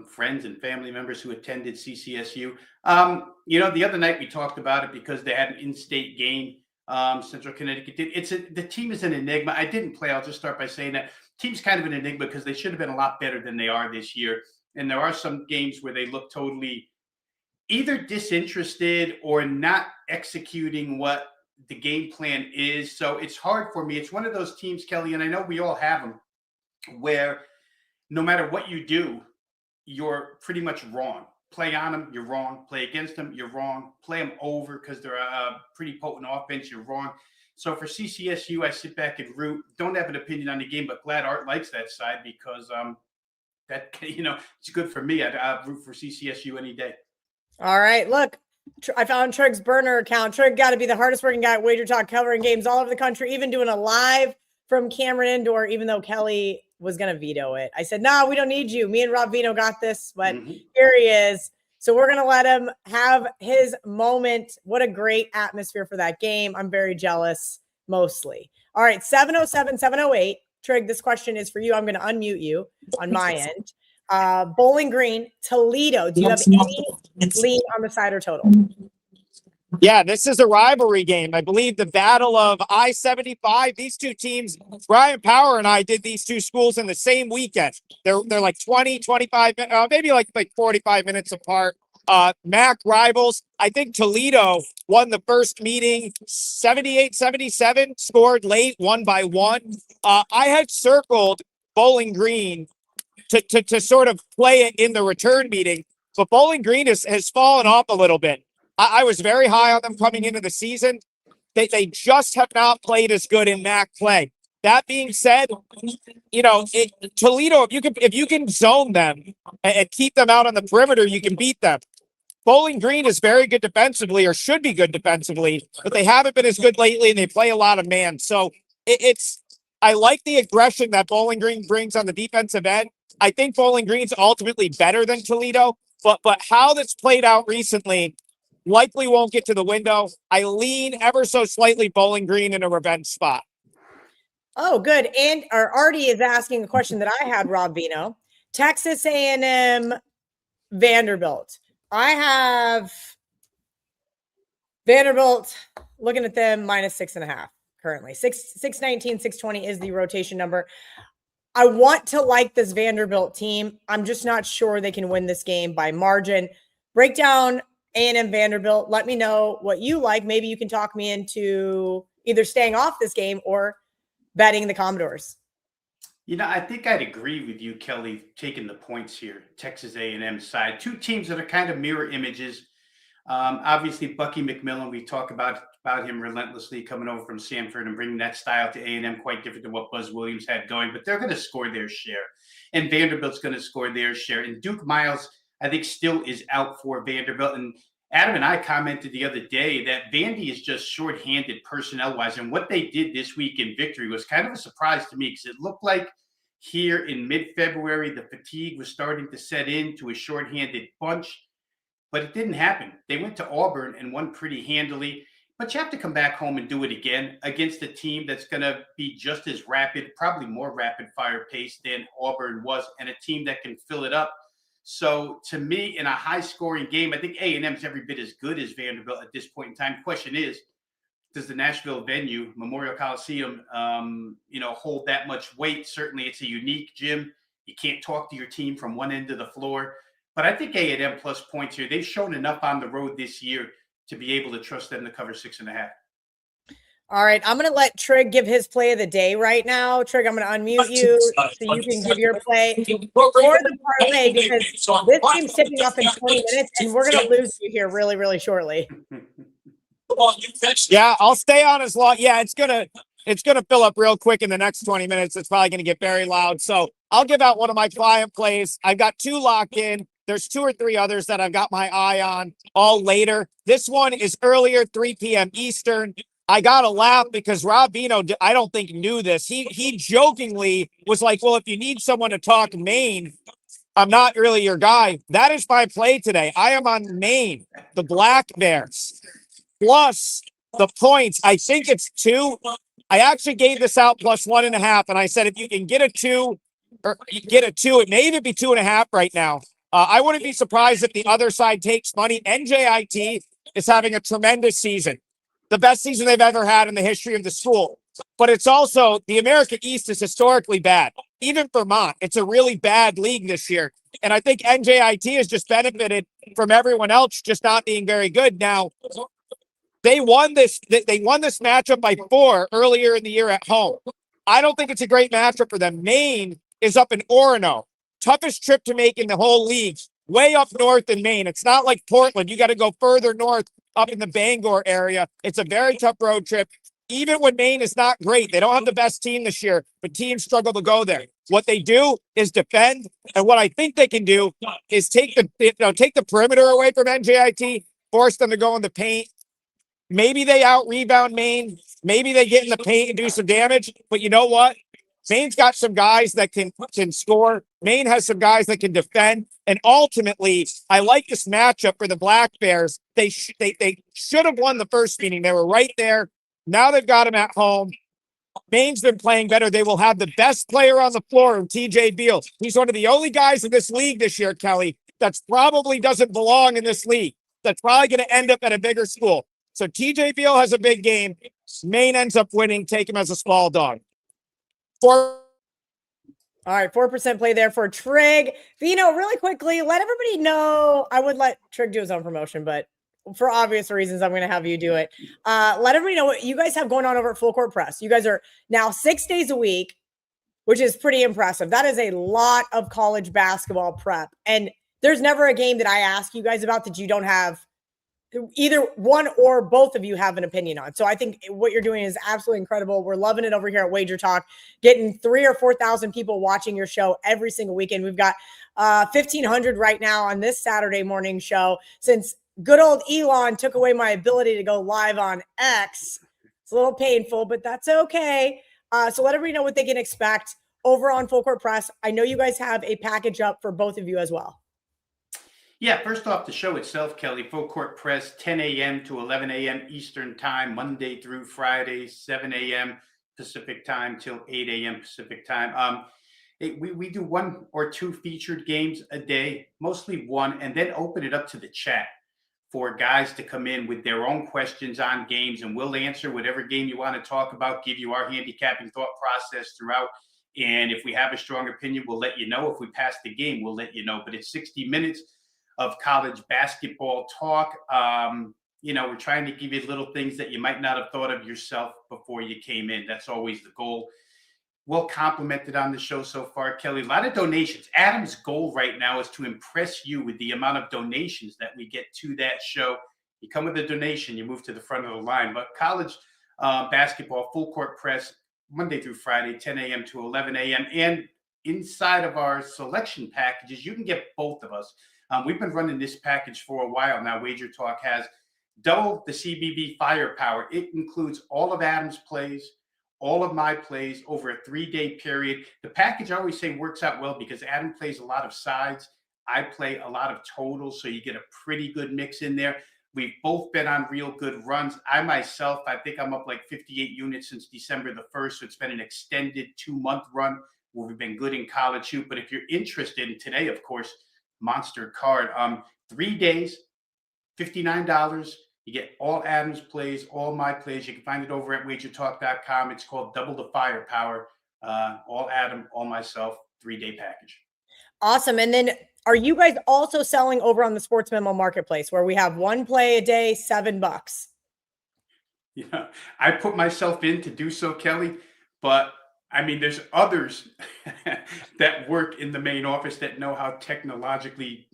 friends and family members who attended CCSU. You know, the other night we talked about it because they had an in-state game. Central Connecticut did. The team is an enigma. I didn't play. I'll just start by saying that team's kind of an enigma because they should have been a lot better than they are this year. And there are some games where they look totally either disinterested or not executing what the game plan is. So it's hard for me. It's one of those teams, Kelly, and I know we all have them, where no matter what you do, you're pretty much wrong. Play on them, you're wrong. Play against them, you're wrong. Play them over because they're a pretty potent offense, you're wrong. So for CCSU, I sit back and root. Don't have an opinion on the game, but glad Art likes that side because that, you know, it's good for me. I'd root for CCSU any day. All right, look. I found Trig's burner account. Trig got to be the hardest working guy at WagerTalk, covering games all over the country, even doing a live from Cameron Indoor, even though Kelly was going to veto it. I said, no, we don't need you. Me and Rob Veno got this, but here he is. So we're going to let him have his moment. What a great atmosphere for that game. I'm very jealous, mostly. All right, 707-708. Trig, this question is for you. I'm going to unmute you on my end. Bowling Green, Toledo. Do you have any lean on the side or total? Yeah, this is a rivalry game. I believe the battle of I-75. These two teams, Brian Power and I did these two schools in the same weekend. They're like 20, 25, maybe like 45 minutes apart. MAC rivals. I think Toledo won the first meeting 78-77, scored late, 1-1. I had circled Bowling Green to sort of play it in the return meeting, but Bowling Green has fallen off a little bit. I was very high on them coming into the season. They just have not played as good in MAC play. That being said, you know, Toledo, if you can zone them and keep them out on the perimeter, you can beat them. Bowling Green is very good defensively, or should be good defensively, but they haven't been as good lately, and they play a lot of man. So I like the aggression that Bowling Green brings on the defensive end. I think Bowling Green's ultimately better than Toledo, but how that's played out recently likely won't get to the window. I lean ever so slightly Bowling Green in a revenge spot. Oh, good. And Artie is asking a question that I had, Rob Veno. Texas A&M, Vanderbilt. I have Vanderbilt looking at them -6.5 currently. 619, 620 is the rotation number. I want to like this Vanderbilt team. I'm just not sure they can win this game by margin. Break down A&M Vanderbilt. Let me know what you like. Maybe you can talk me into either staying off this game or betting the Commodores. You know, I think I'd agree with you, Kelly, taking the points here. Texas A&M side. Two teams that are kind of mirror images. Obviously, Bucky McMillan, we talk about him relentlessly coming over from Samford and bringing that style to A&M, quite different than what Buzz Williams had going, but they're going to score their share. And Vanderbilt's going to score their share. And Duke Miles, I think, still is out for Vanderbilt. And Adam and I commented the other day that Vandy is just shorthanded personnel-wise. And what they did this week in victory was kind of a surprise to me because it looked like here in mid-February, the fatigue was starting to set in to a shorthanded bunch. But it didn't happen. They went to Auburn and won pretty handily. But you have to come back home and do it again against a team that's going to be just as rapid, probably more rapid-fire pace than Auburn was, and a team that can fill it up. So to me, in a high-scoring game, I think A&M's every bit as good as Vanderbilt at this point in time. Question is, does the Nashville venue, Memorial Coliseum, hold that much weight? Certainly, it's a unique gym. You can't talk to your team from one end of the floor. But I think A&M plus points here. They've shown enough on the road this year to be able to trust them to cover 6.5. All right, I'm going to let Trig give his play of the day right now. Trig, I'm going to unmute you so you can give your play for the parlay because this game's tipping off in 20 minutes and we're going to lose you here really, really shortly. Yeah, I'll stay on as long. Yeah, it's gonna fill up real quick in the next 20 minutes. It's probably gonna get very loud. So I'll give out one of my client plays. I've got 2 locked in. There's 2 or 3 others that I've got my eye on all later. This one is earlier, 3 p.m. Eastern. I gotta laugh because Rob Veno, I don't think knew this. He jokingly was like, well, if you need someone to talk Maine, I'm not really your guy. That is my play today. I am on Maine, the Black Bears, plus the points. I think it's 2. I actually gave this out plus 1.5, and I said if you can get a 2 or get a 2, it may even be 2.5 right now. I wouldn't be surprised if the other side takes money. NJIT is having a tremendous season, the best season they've ever had in the history of the school. But it's also the America East is historically bad. Even Vermont, it's a really bad league this year. And I think NJIT has just benefited from everyone else just not being very good. Now, they won this matchup by 4 earlier in the year at home. I don't think it's a great matchup for them. Maine is up in Orono. Toughest trip to make in the whole league. Way up north in Maine. It's not like Portland. You got to go further north up in the Bangor area. It's a very tough road trip. Even when Maine is not great, they don't have the best team this year, but teams struggle to go there. What they do is defend, and what I think they can do is take the perimeter away from NJIT, force them to go in the paint. Maybe they out-rebound Maine. Maybe they get in the paint and do some damage. But you know what? Maine's got some guys that can score. Maine has some guys that can defend. And ultimately, I like this matchup for the Black Bears. They should have won the first meeting. They were right there. Now they've got them at home. Maine's been playing better. They will have the best player on the floor, TJ Beal. He's one of the only guys in this league this year, Kelly, that's probably doesn't belong in this league. That's probably going to end up at a bigger school. So TJ Beal has a big game. Maine ends up winning. Take him as a small dog. All right, 4% play there for Trig. Veno, really quickly, let everybody know. I would let Trig do his own promotion, but for obvious reasons, I'm going to have you do it. Let everybody know what you guys have going on over at Fullcourt Press. You guys are now 6 days a week, which is pretty impressive. That is a lot of college basketball prep. And there's never a game that I ask you guys about that you don't have either one or both of you have an opinion on. So I think what you're doing is absolutely incredible. We're loving it over here at WagerTalk, getting 3,000 or 4,000 people watching your show every single weekend. We've got 1,500 right now on this Saturday morning show. Since good old Elon took away my ability to go live on X, it's a little painful, but that's okay. So let everybody know what they can expect over on Fullcourt Press. I know you guys have a package up for both of you as well. Yeah, first off, the show itself, Kelly, Fullcourt Press, 10 a.m. to 11 a.m. Eastern time, Monday through Friday, 7 a.m. Pacific time till 8 a.m. Pacific time. We do 1 or 2 featured games a day, mostly 1, and then open it up to the chat for guys to come in with their own questions on games, and we'll answer whatever game you want to talk about, give you our handicapping thought process throughout. And if we have a strong opinion, we'll let you know. If we pass the game, we'll let you know. But it's 60 minutes of college basketball talk. We're trying to give you little things that you might not have thought of yourself before you came in. That's always the goal. Well complimented on the show so far, Kelly. A lot of donations. Adam's goal right now is to impress you with the amount of donations that we get to that show. You come with a donation, you move to the front of the line. But college basketball, Fullcourt Press, Monday through Friday, 10 a.m. to 11 a.m. And inside of our selection packages, you can get both of us. We've been running this package for a while now. WagerTalk has double the CBB firepower. It includes all of Adam's plays, all of my plays over a 3-day period. The package, I always say, works out well because Adam plays a lot of sides. I play a lot of totals, so you get a pretty good mix in there. We've both been on real good runs. I myself, I think I'm up like 58 units since December the 1st, so it's been an extended 2-month run where we've been good in college hoop. But if you're interested in today, of course, monster card, 3 days, $59. You get all Adam's plays, all my plays. You can find it over at wagertalk.com. It's called Double the Firepower. All Adam, all myself, 3-day package. Awesome. And then are you guys also selling over on the Sportsmemo marketplace where we have 1 play a day, $7? I put myself in to do so, Kelly, but I mean, there's others that work in the main office that know how technologically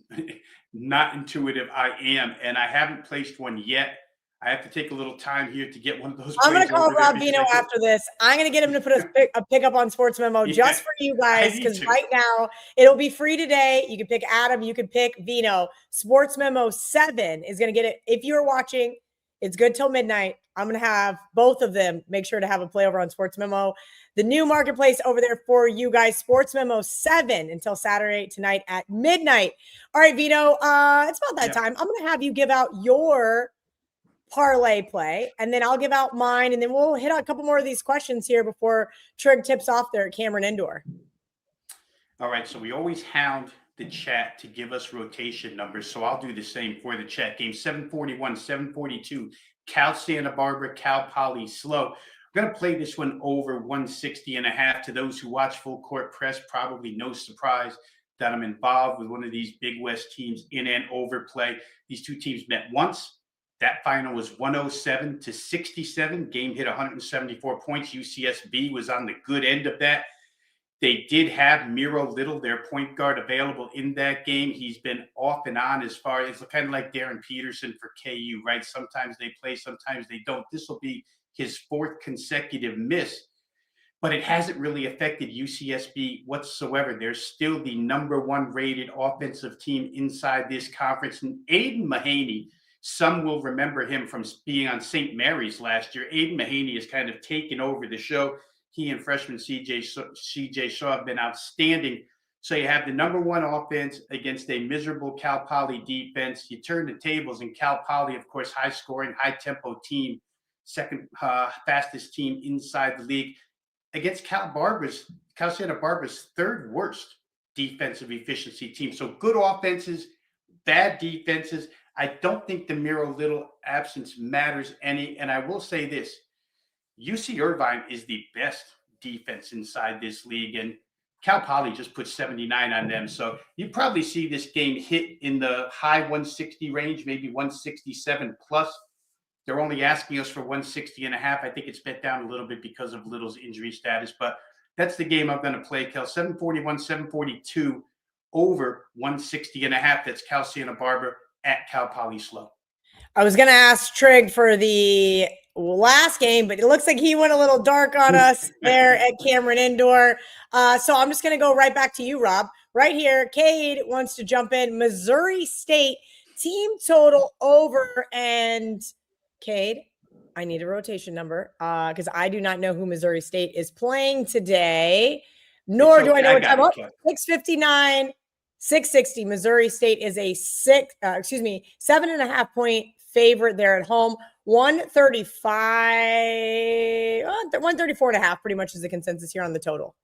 not intuitive I am, and I haven't placed one yet. I have to take a little time here to get one of those. I'm going to call over there Rob because Veno after this. I'm going to get him to put a pickup on Sportsmemo Yeah, just for you guys, I need because to. right now it'll be free today. You can pick Adam, you can pick Veno. Sportsmemo 7 is going to get it. If you're watching, it's good till midnight. I'm going to have both of them. Make sure to have a play over on Sportsmemo, the new marketplace over there for you guys. Sportsmemo 7 until Saturday tonight at midnight. All right, Veno, it's about that time. I'm going to have you give out your parlay play, and then I'll give out mine, and then we'll hit a couple more of these questions here before Trig tips off there at Cameron Indoor. All right, so we always hound the chat to give us rotation numbers, so I'll do the same for the chat. Game 741, 742, Cal Santa Barbara, Cal Poly Slow. I'm going to play this one over 160.5. To those who watch Full Court Press, probably no surprise that I'm involved with one of these Big West teams in an overplay. These two teams met once. That final was 107-67. Game hit 174 points. UCSB was on the good end of that. They did have Miro Little, their point guard, available in that game. He's been off and on as far as kind of like Darren Peterson for KU, right? Sometimes they play, sometimes they don't. This will be his 4th consecutive miss, but it hasn't really affected UCSB whatsoever. They're still the #1 rated offensive team inside this conference. And Aiden Mahaney, some will remember him from being on St. Mary's last year. Aiden Mahaney has kind of taken over the show. He and freshman CJ Shaw have been outstanding. So you have the #1 offense against a miserable Cal Poly defense. You turn the tables, and Cal Poly, of course, high-scoring, high-tempo team, second fastest team inside the league, against Cal Santa Barbara's 3rd worst defensive efficiency team. So good offenses, bad defenses. I don't think the Miro Little absence matters any. And I will say this, UC Irvine is the best defense inside this league, and Cal Poly just put 79 on them. So you probably see this game hit in the high 160 range, maybe 167 plus. They're only asking us for 160.5. I think it's bet down a little bit because of Little's injury status, but that's the game I'm going to play, Cal. 741, 742 over 160.5. That's Cal Santa Barbara at Cal Poly Slow. I was going to ask Trig for the last game, but it looks like he went a little dark on us there at Cameron Indoor. So I'm just going to go right back to you, Rob. Right here, Cade wants to jump in. Missouri State team total over, and Cade, I need a rotation number because I do not know who Missouri State is playing today, nor do I know what time. 6:59, 660. Missouri State is a 7.5 point favorite there at home. 135, 134.5 pretty much is the consensus here on the total.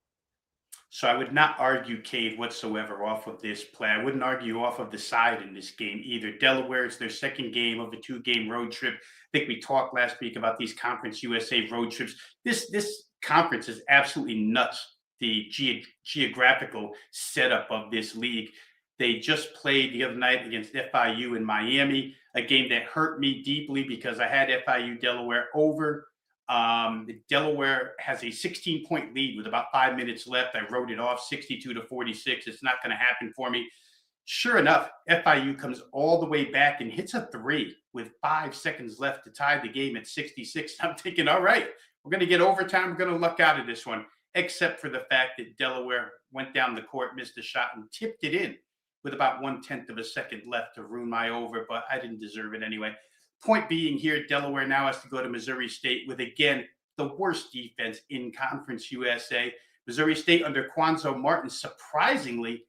So I would not argue Cade whatsoever off of this play. I wouldn't argue off of the side in this game either. Delaware is their 2nd game of a 2-game road trip. I think we talked last week about these Conference USA road trips. This conference is absolutely nuts, the geographical setup of this league. They just played the other night against FIU in Miami, a game that hurt me deeply because I had FIU Delaware over. Delaware has a 16-point lead with about 5 minutes left. I wrote it off 62-46. It's not going to happen for me. Sure enough, FIU comes all the way back and hits a 3 with 5 seconds left to tie the game at 66. I'm thinking, all right, we're going to get overtime. We're going to luck out of this one, except for the fact that Delaware went down the court, missed a shot, and tipped it in with about 1/10 of a second left to ruin my over, but I didn't deserve it anyway. Point being here, Delaware now has to go to Missouri State with, again, the worst defense in Conference USA. Missouri State under Quanzo Martin, surprisingly,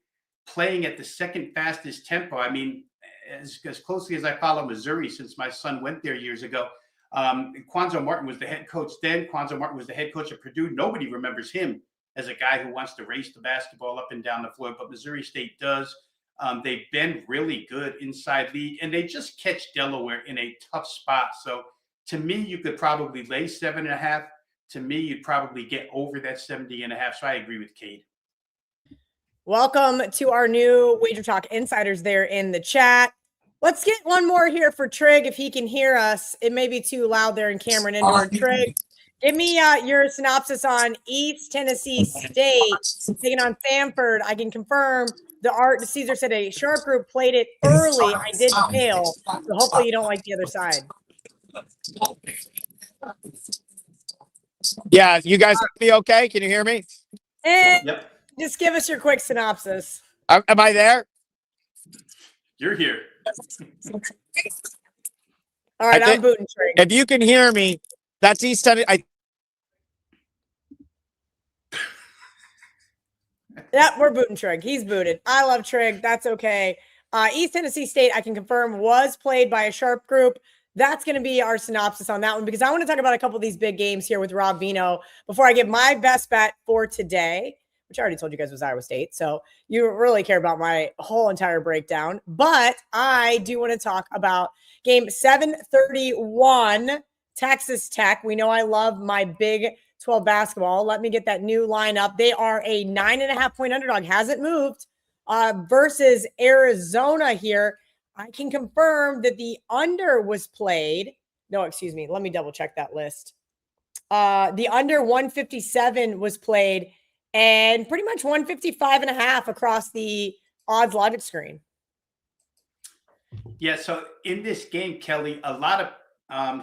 playing at the 2nd fastest tempo. I mean, as closely as I follow Missouri since my son went there years ago, Quanzo Martin was the head coach then. Quanzo Martin was the head coach at Purdue. Nobody remembers him as a guy who wants to race the basketball up and down the floor, but Missouri State does. They've been really good inside league, and they just catch Delaware in a tough spot. So to me, you could probably lay 7.5. To me, you'd probably get over that 70.5. So I agree with Cade. Welcome to our new WagerTalk insiders there in the chat. Let's get one more here for Trig if he can hear us. It may be too loud there in Cameron Indoor. Trig, give me your synopsis on East Tennessee State taking on Samford. I can confirm the Caesar said a sharp group played it early. I did fail, so hopefully you don't like the other side. Yeah, you guys be okay? Can you hear me? And Yep, just give us your quick synopsis. Am I there? you're here. All right, I I'm booting Trig. If you can hear me, that's East Tennessee. Yep, we're booting Trig. He's booted. I love Trig. That's okay. East Tennessee State, I can confirm, was played by a sharp group. That's going to be our synopsis on that one because I want to talk about a couple of these big games here with Rob Veno before I give my best bet for today, which I already told you guys was Iowa State. So you really care about my whole entire breakdown. But I do want to talk about game 731, Texas Tech. We know I love my Big 12 basketball. Let me get that new lineup. They are a 9.5-point underdog. Hasn't moved versus Arizona here. I can confirm that the under was played. No, excuse me. Let me double check that list. The under 157 was played and pretty much 155.5 across the odds logic screen. Yeah, so in this game, Kelly, a lot of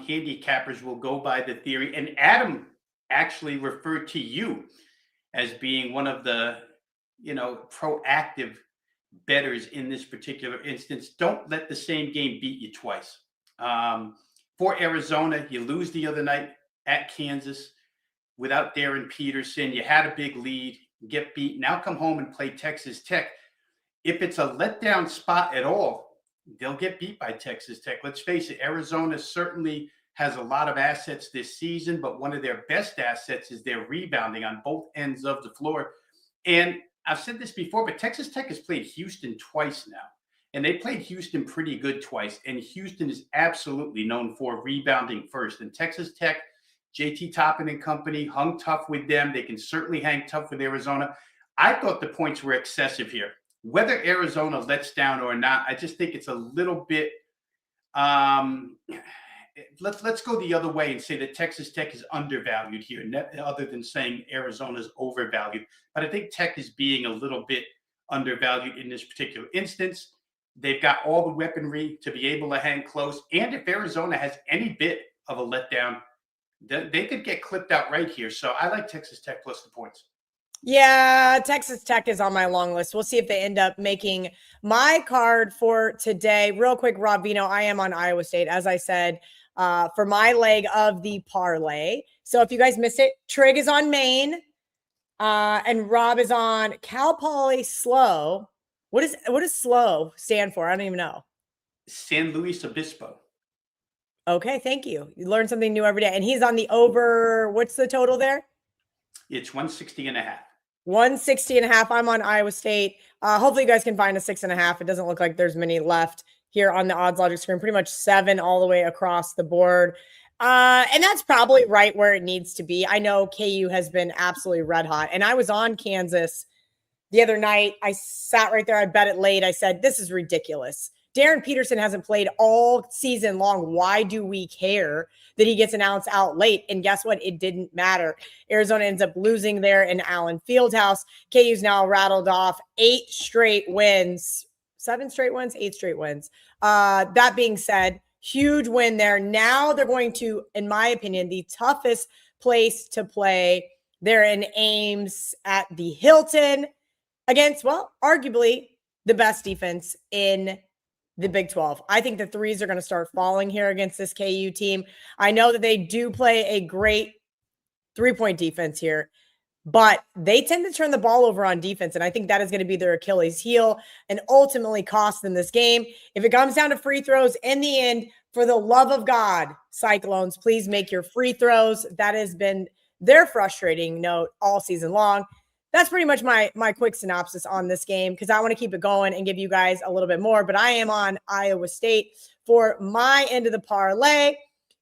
handicappers will go by the theory, and Adam actually referred to you as being one of the, proactive bettors in this particular instance. Don't let the same game beat you twice. For Arizona, you lose the other night at Kansas without Darren Peterson. You had a big lead, get beat. Now come home and play Texas Tech. If it's a letdown spot at all, they'll get beat by Texas Tech. Let's face it, Arizona certainly has a lot of assets this season, but one of their best assets is their rebounding on both ends of the floor. And I've said this before, but Texas Tech has played Houston twice now, and they played Houston pretty good twice. And Houston is absolutely known for rebounding first. And Texas Tech, JT Toppin and company hung tough with them. They can certainly hang tough with Arizona. I thought the points were excessive here. Whether Arizona lets down or not, I just think it's a little bit let's go the other way and say that Texas Tech is undervalued here, other than saying Arizona's overvalued. But I think Tech is being a little bit undervalued in this particular instance. They've got all the weaponry to be able to hang close. And if Arizona has any bit of a letdown, they could get clipped out right here. So I like Texas Tech plus the points. Yeah, Texas Tech is on my long list. We'll see if they end up making my card for today. Real quick, Rob Veno, I am on Iowa State, as I said, for my leg of the parlay. So if you guys missed it, Trig is on Maine, and Rob is on Cal Poly Slow. What does slow stand for? I don't even know. San Luis Obispo. Okay, thank you. You learn something new every day. And he's on the over. What's the total there? It's 160.5. 160.5. I'm on Iowa State. Hopefully you guys can find a 6.5. It doesn't look like there's many left here on the odds logic screen. Pretty much 7 all the way across the board. And that's probably right where it needs to be. I know KU has been absolutely red hot. And I was on Kansas the other night. I sat right there. I bet it late. I said, this is ridiculous. Darren Peterson hasn't played all season long. Why do we care that he gets announced out late? And guess what? It didn't matter. Arizona ends up losing there in Allen Fieldhouse. KU's now rattled off 8 straight wins. 7 straight wins? 8 straight wins. That being said, huge win there. Now they're going to, in my opinion, the toughest place to play. They're in Ames at the Hilton against, well, arguably the best defense in the Big 12. I think the threes are going to start falling here against this KU team. I know that they do play a great 3-point defense here, but they tend to turn the ball over on defense, and I think that is going to be their Achilles heel and ultimately cost them this game. If it comes down to free throws in the end, for the love of God, Cyclones, please make your free throws. That has been their frustrating note all season long. That's pretty much my quick synopsis on this game because I want to keep it going and give you guys a little bit more. But I am on Iowa State for my end of the parlay.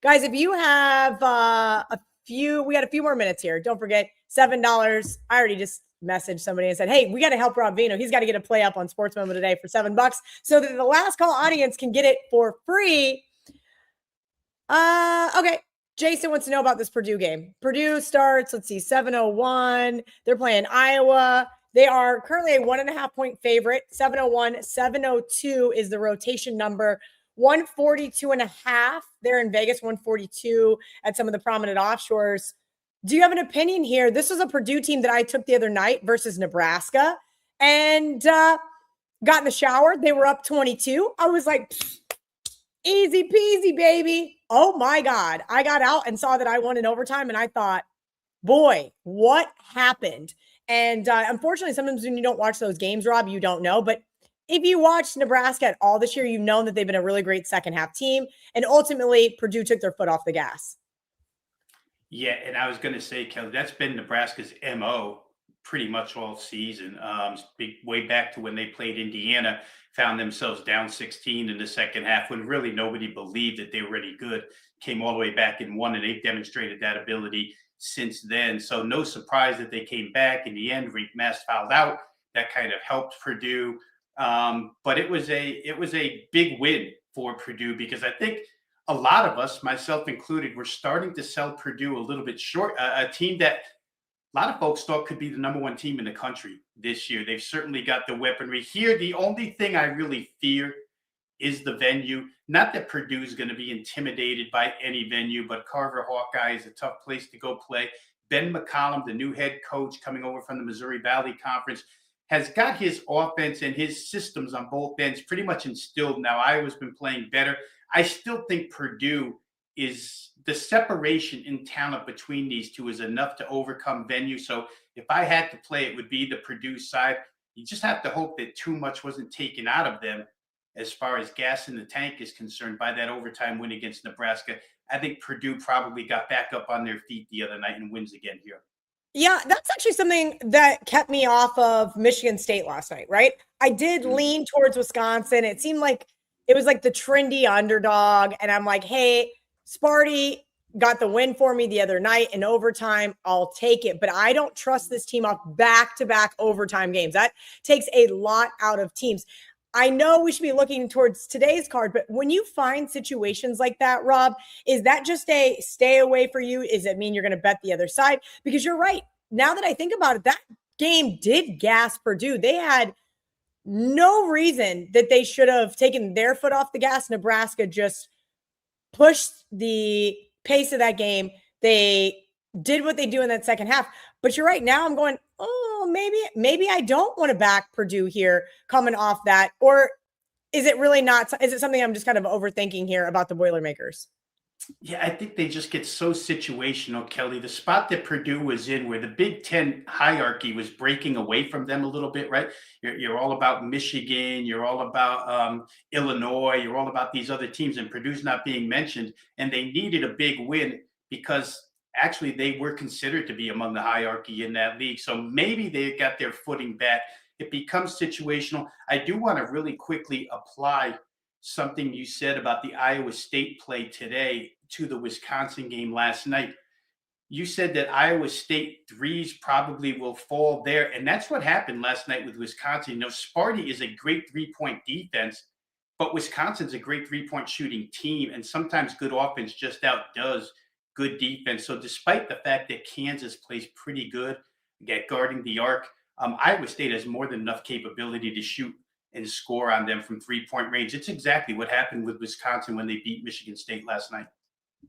Guys, if you have we got a few more minutes here. Don't forget, $7. I already just messaged somebody and said, hey, we got to help Rob Veno. He's got to get a play up on Sportsmemo today for $7 so that the last call audience can get it for free. Okay. Jason wants to know about this Purdue game. Purdue starts, 7:01. They're playing Iowa. They are currently a 1.5 point favorite. 7:01, 7:02 is the rotation number. 142.5. They're in Vegas, 142 at some of the prominent offshores. Do you have an opinion here? This was a Purdue team that I took the other night versus Nebraska and got in the shower. They were up 22. I was like, easy peasy, baby. Oh my God. I got out and saw that I won in overtime and I thought, boy, what happened? And unfortunately, sometimes when you don't watch those games, Rob, you don't know. But if you watch Nebraska at all this year, you've known that they've been a really great second half team. And ultimately, Purdue took their foot off the gas. Yeah, and I was going to say, Kelly, that's been Nebraska's MO pretty much all season. Way back to when they played Indiana, found themselves down 16 in the second half when really nobody believed that they were any good. Came all the way back and won, and they've demonstrated that ability since then. So no surprise that they came back. In the end, Reek Mast fouled out. That kind of helped Purdue. But it was a big win for Purdue because I think a lot of us, myself included, were starting to sell Purdue a little bit short. A team that a lot of folks thought could be the number one team in the country this year. They've certainly got the weaponry here. The only thing I really fear is the venue. Not that Purdue is going to be intimidated by any venue, but Carver Hawkeye is a tough place to go play. Ben McCollum, the new head coach coming over from the Missouri Valley Conference, has got his offense and his systems on both ends pretty much instilled. Now, Iowa's been playing better. I still think Purdue is the separation in talent between these two is enough to overcome venue. So if I had to play, it would be the Purdue side. You just have to hope that too much wasn't taken out of them as far as gas in the tank is concerned by that overtime win against Nebraska. I think Purdue probably got back up on their feet the other night and wins again here. Yeah, that's actually something that kept me off of Michigan State last night, right? I did lean towards Wisconsin. It seemed like it was like the trendy underdog. And I'm like, hey, Sparty got the win for me the other night in overtime. I'll take it. But I don't trust this team off back-to-back overtime games. That takes a lot out of teams. I know we should be looking towards today's card, but when you find situations like that, Rob, is that just a stay away for you? Does it mean you're going to bet the other side? Because you're right. Now that I think about it, that game did gas Purdue. They had no reason that they should have taken their foot off the gas. Nebraska just pushed the pace of that game. They did what they do in that second half. But you're right. Now I'm going, oh, maybe I don't want to back Purdue here coming off that. Or is it really not? Is it something I'm just kind of overthinking here about the Boilermakers? Yeah, I think they just get so situational, Kelly. The spot that Purdue was in where the Big Ten hierarchy was breaking away from them a little bit, right? You're all about Michigan. You're all about Illinois. You're all about these other teams, and Purdue's not being mentioned. And they needed a big win because actually they were considered to be among the hierarchy in that league. So maybe they got their footing back. It becomes situational. I do want to really quickly apply something you said about the Iowa State play today to the Wisconsin game last night. You said that Iowa State threes probably will fall there. And that's what happened last night with Wisconsin. You know, Sparty is a great three-point defense, but Wisconsin's a great three-point shooting team. And sometimes good offense just outdoes good defense. So despite the fact that Kansas plays pretty good at guarding the arc, Iowa State has more than enough capability to shoot and score on them from three-point range. It's exactly what happened with Wisconsin when they beat Michigan State last night.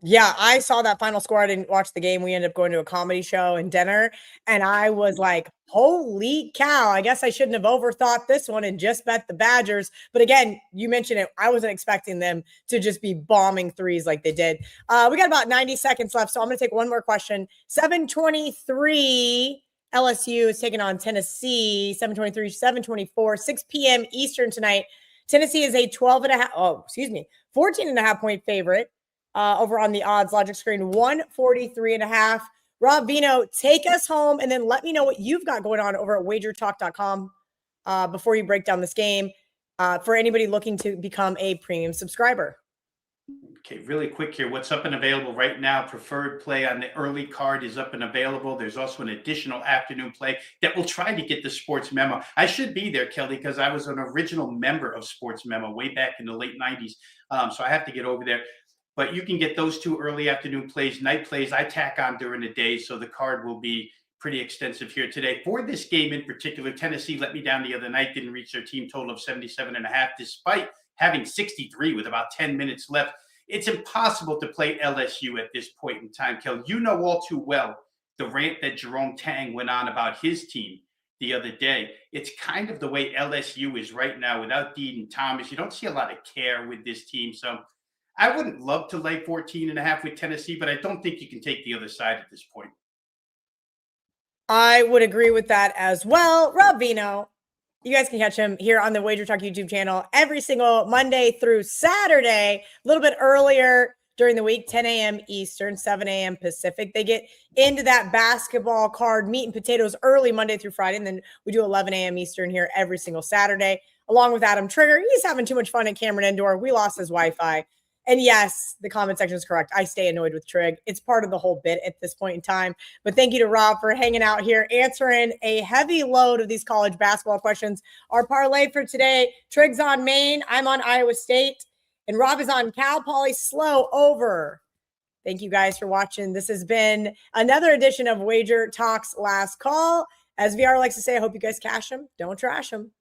Yeah, I saw that final score. I didn't watch the game. We ended up going to a comedy show and dinner, and I was like, holy cow, I guess I shouldn't have overthought this one and just bet the Badgers. But again, you mentioned it. I wasn't expecting them to just be bombing threes like they did. We got about 90 seconds left, so I'm going to take one more question. 7:23 LSU is taking on Tennessee. 7:23, 7:24, 6 p.m. Eastern tonight. Tennessee is a 14.5 point favorite. Over on the odds logic screen, 143.5. Rob Veno, take us home and then let me know what you've got going on over at WagerTalk.com before you break down this game for anybody looking to become a premium subscriber. Okay, really quick here. What's up and available right now? Preferred play on the early card is up and available. There's also an additional afternoon play that will try to get the Sports Memo. I should be there, Kelly, because I was an original member of Sports Memo way back in the late 90s. So I have to get over there. But you can get those 2 early afternoon plays. Night plays I tack on during the day, so the card will be pretty extensive here today. For this game in particular, Tennessee let me down the other night, didn't reach their team total of 77.5, despite having 63 with about 10 minutes left. It's impossible to play LSU at this point in time, Kel. You know all too well the rant that Jerome Tang went on about his team the other day. It's kind of the way LSU is right now without Dean Thomas. You don't see a lot of care with this team. So I wouldn't love to lay 14.5 with Tennessee, but I don't think you can take the other side at this point. I would agree with that as well. Rob Veno, you guys can catch him here on the WagerTalk YouTube channel every single Monday through Saturday, a little bit earlier during the week, 10 a.m. Eastern, 7 a.m. Pacific. They get into that basketball card, meat and potatoes early Monday through Friday, and then we do 11 a.m. Eastern here every single Saturday, along with Adam Trigger. He's having too much fun at Cameron Indoor. We lost his Wi-Fi. And yes, the comment section is correct. I stay annoyed with Trig. It's part of the whole bit at this point in time. But thank you to Rob for hanging out here, answering a heavy load of these college basketball questions. Our parlay for today, Trig's on Maine. I'm on Iowa State. And Rob is on Cal Poly Slow over. Thank you guys for watching. This has been another edition of Wager Talks Last Call. As VR likes to say, I hope you guys cash them. Don't trash them.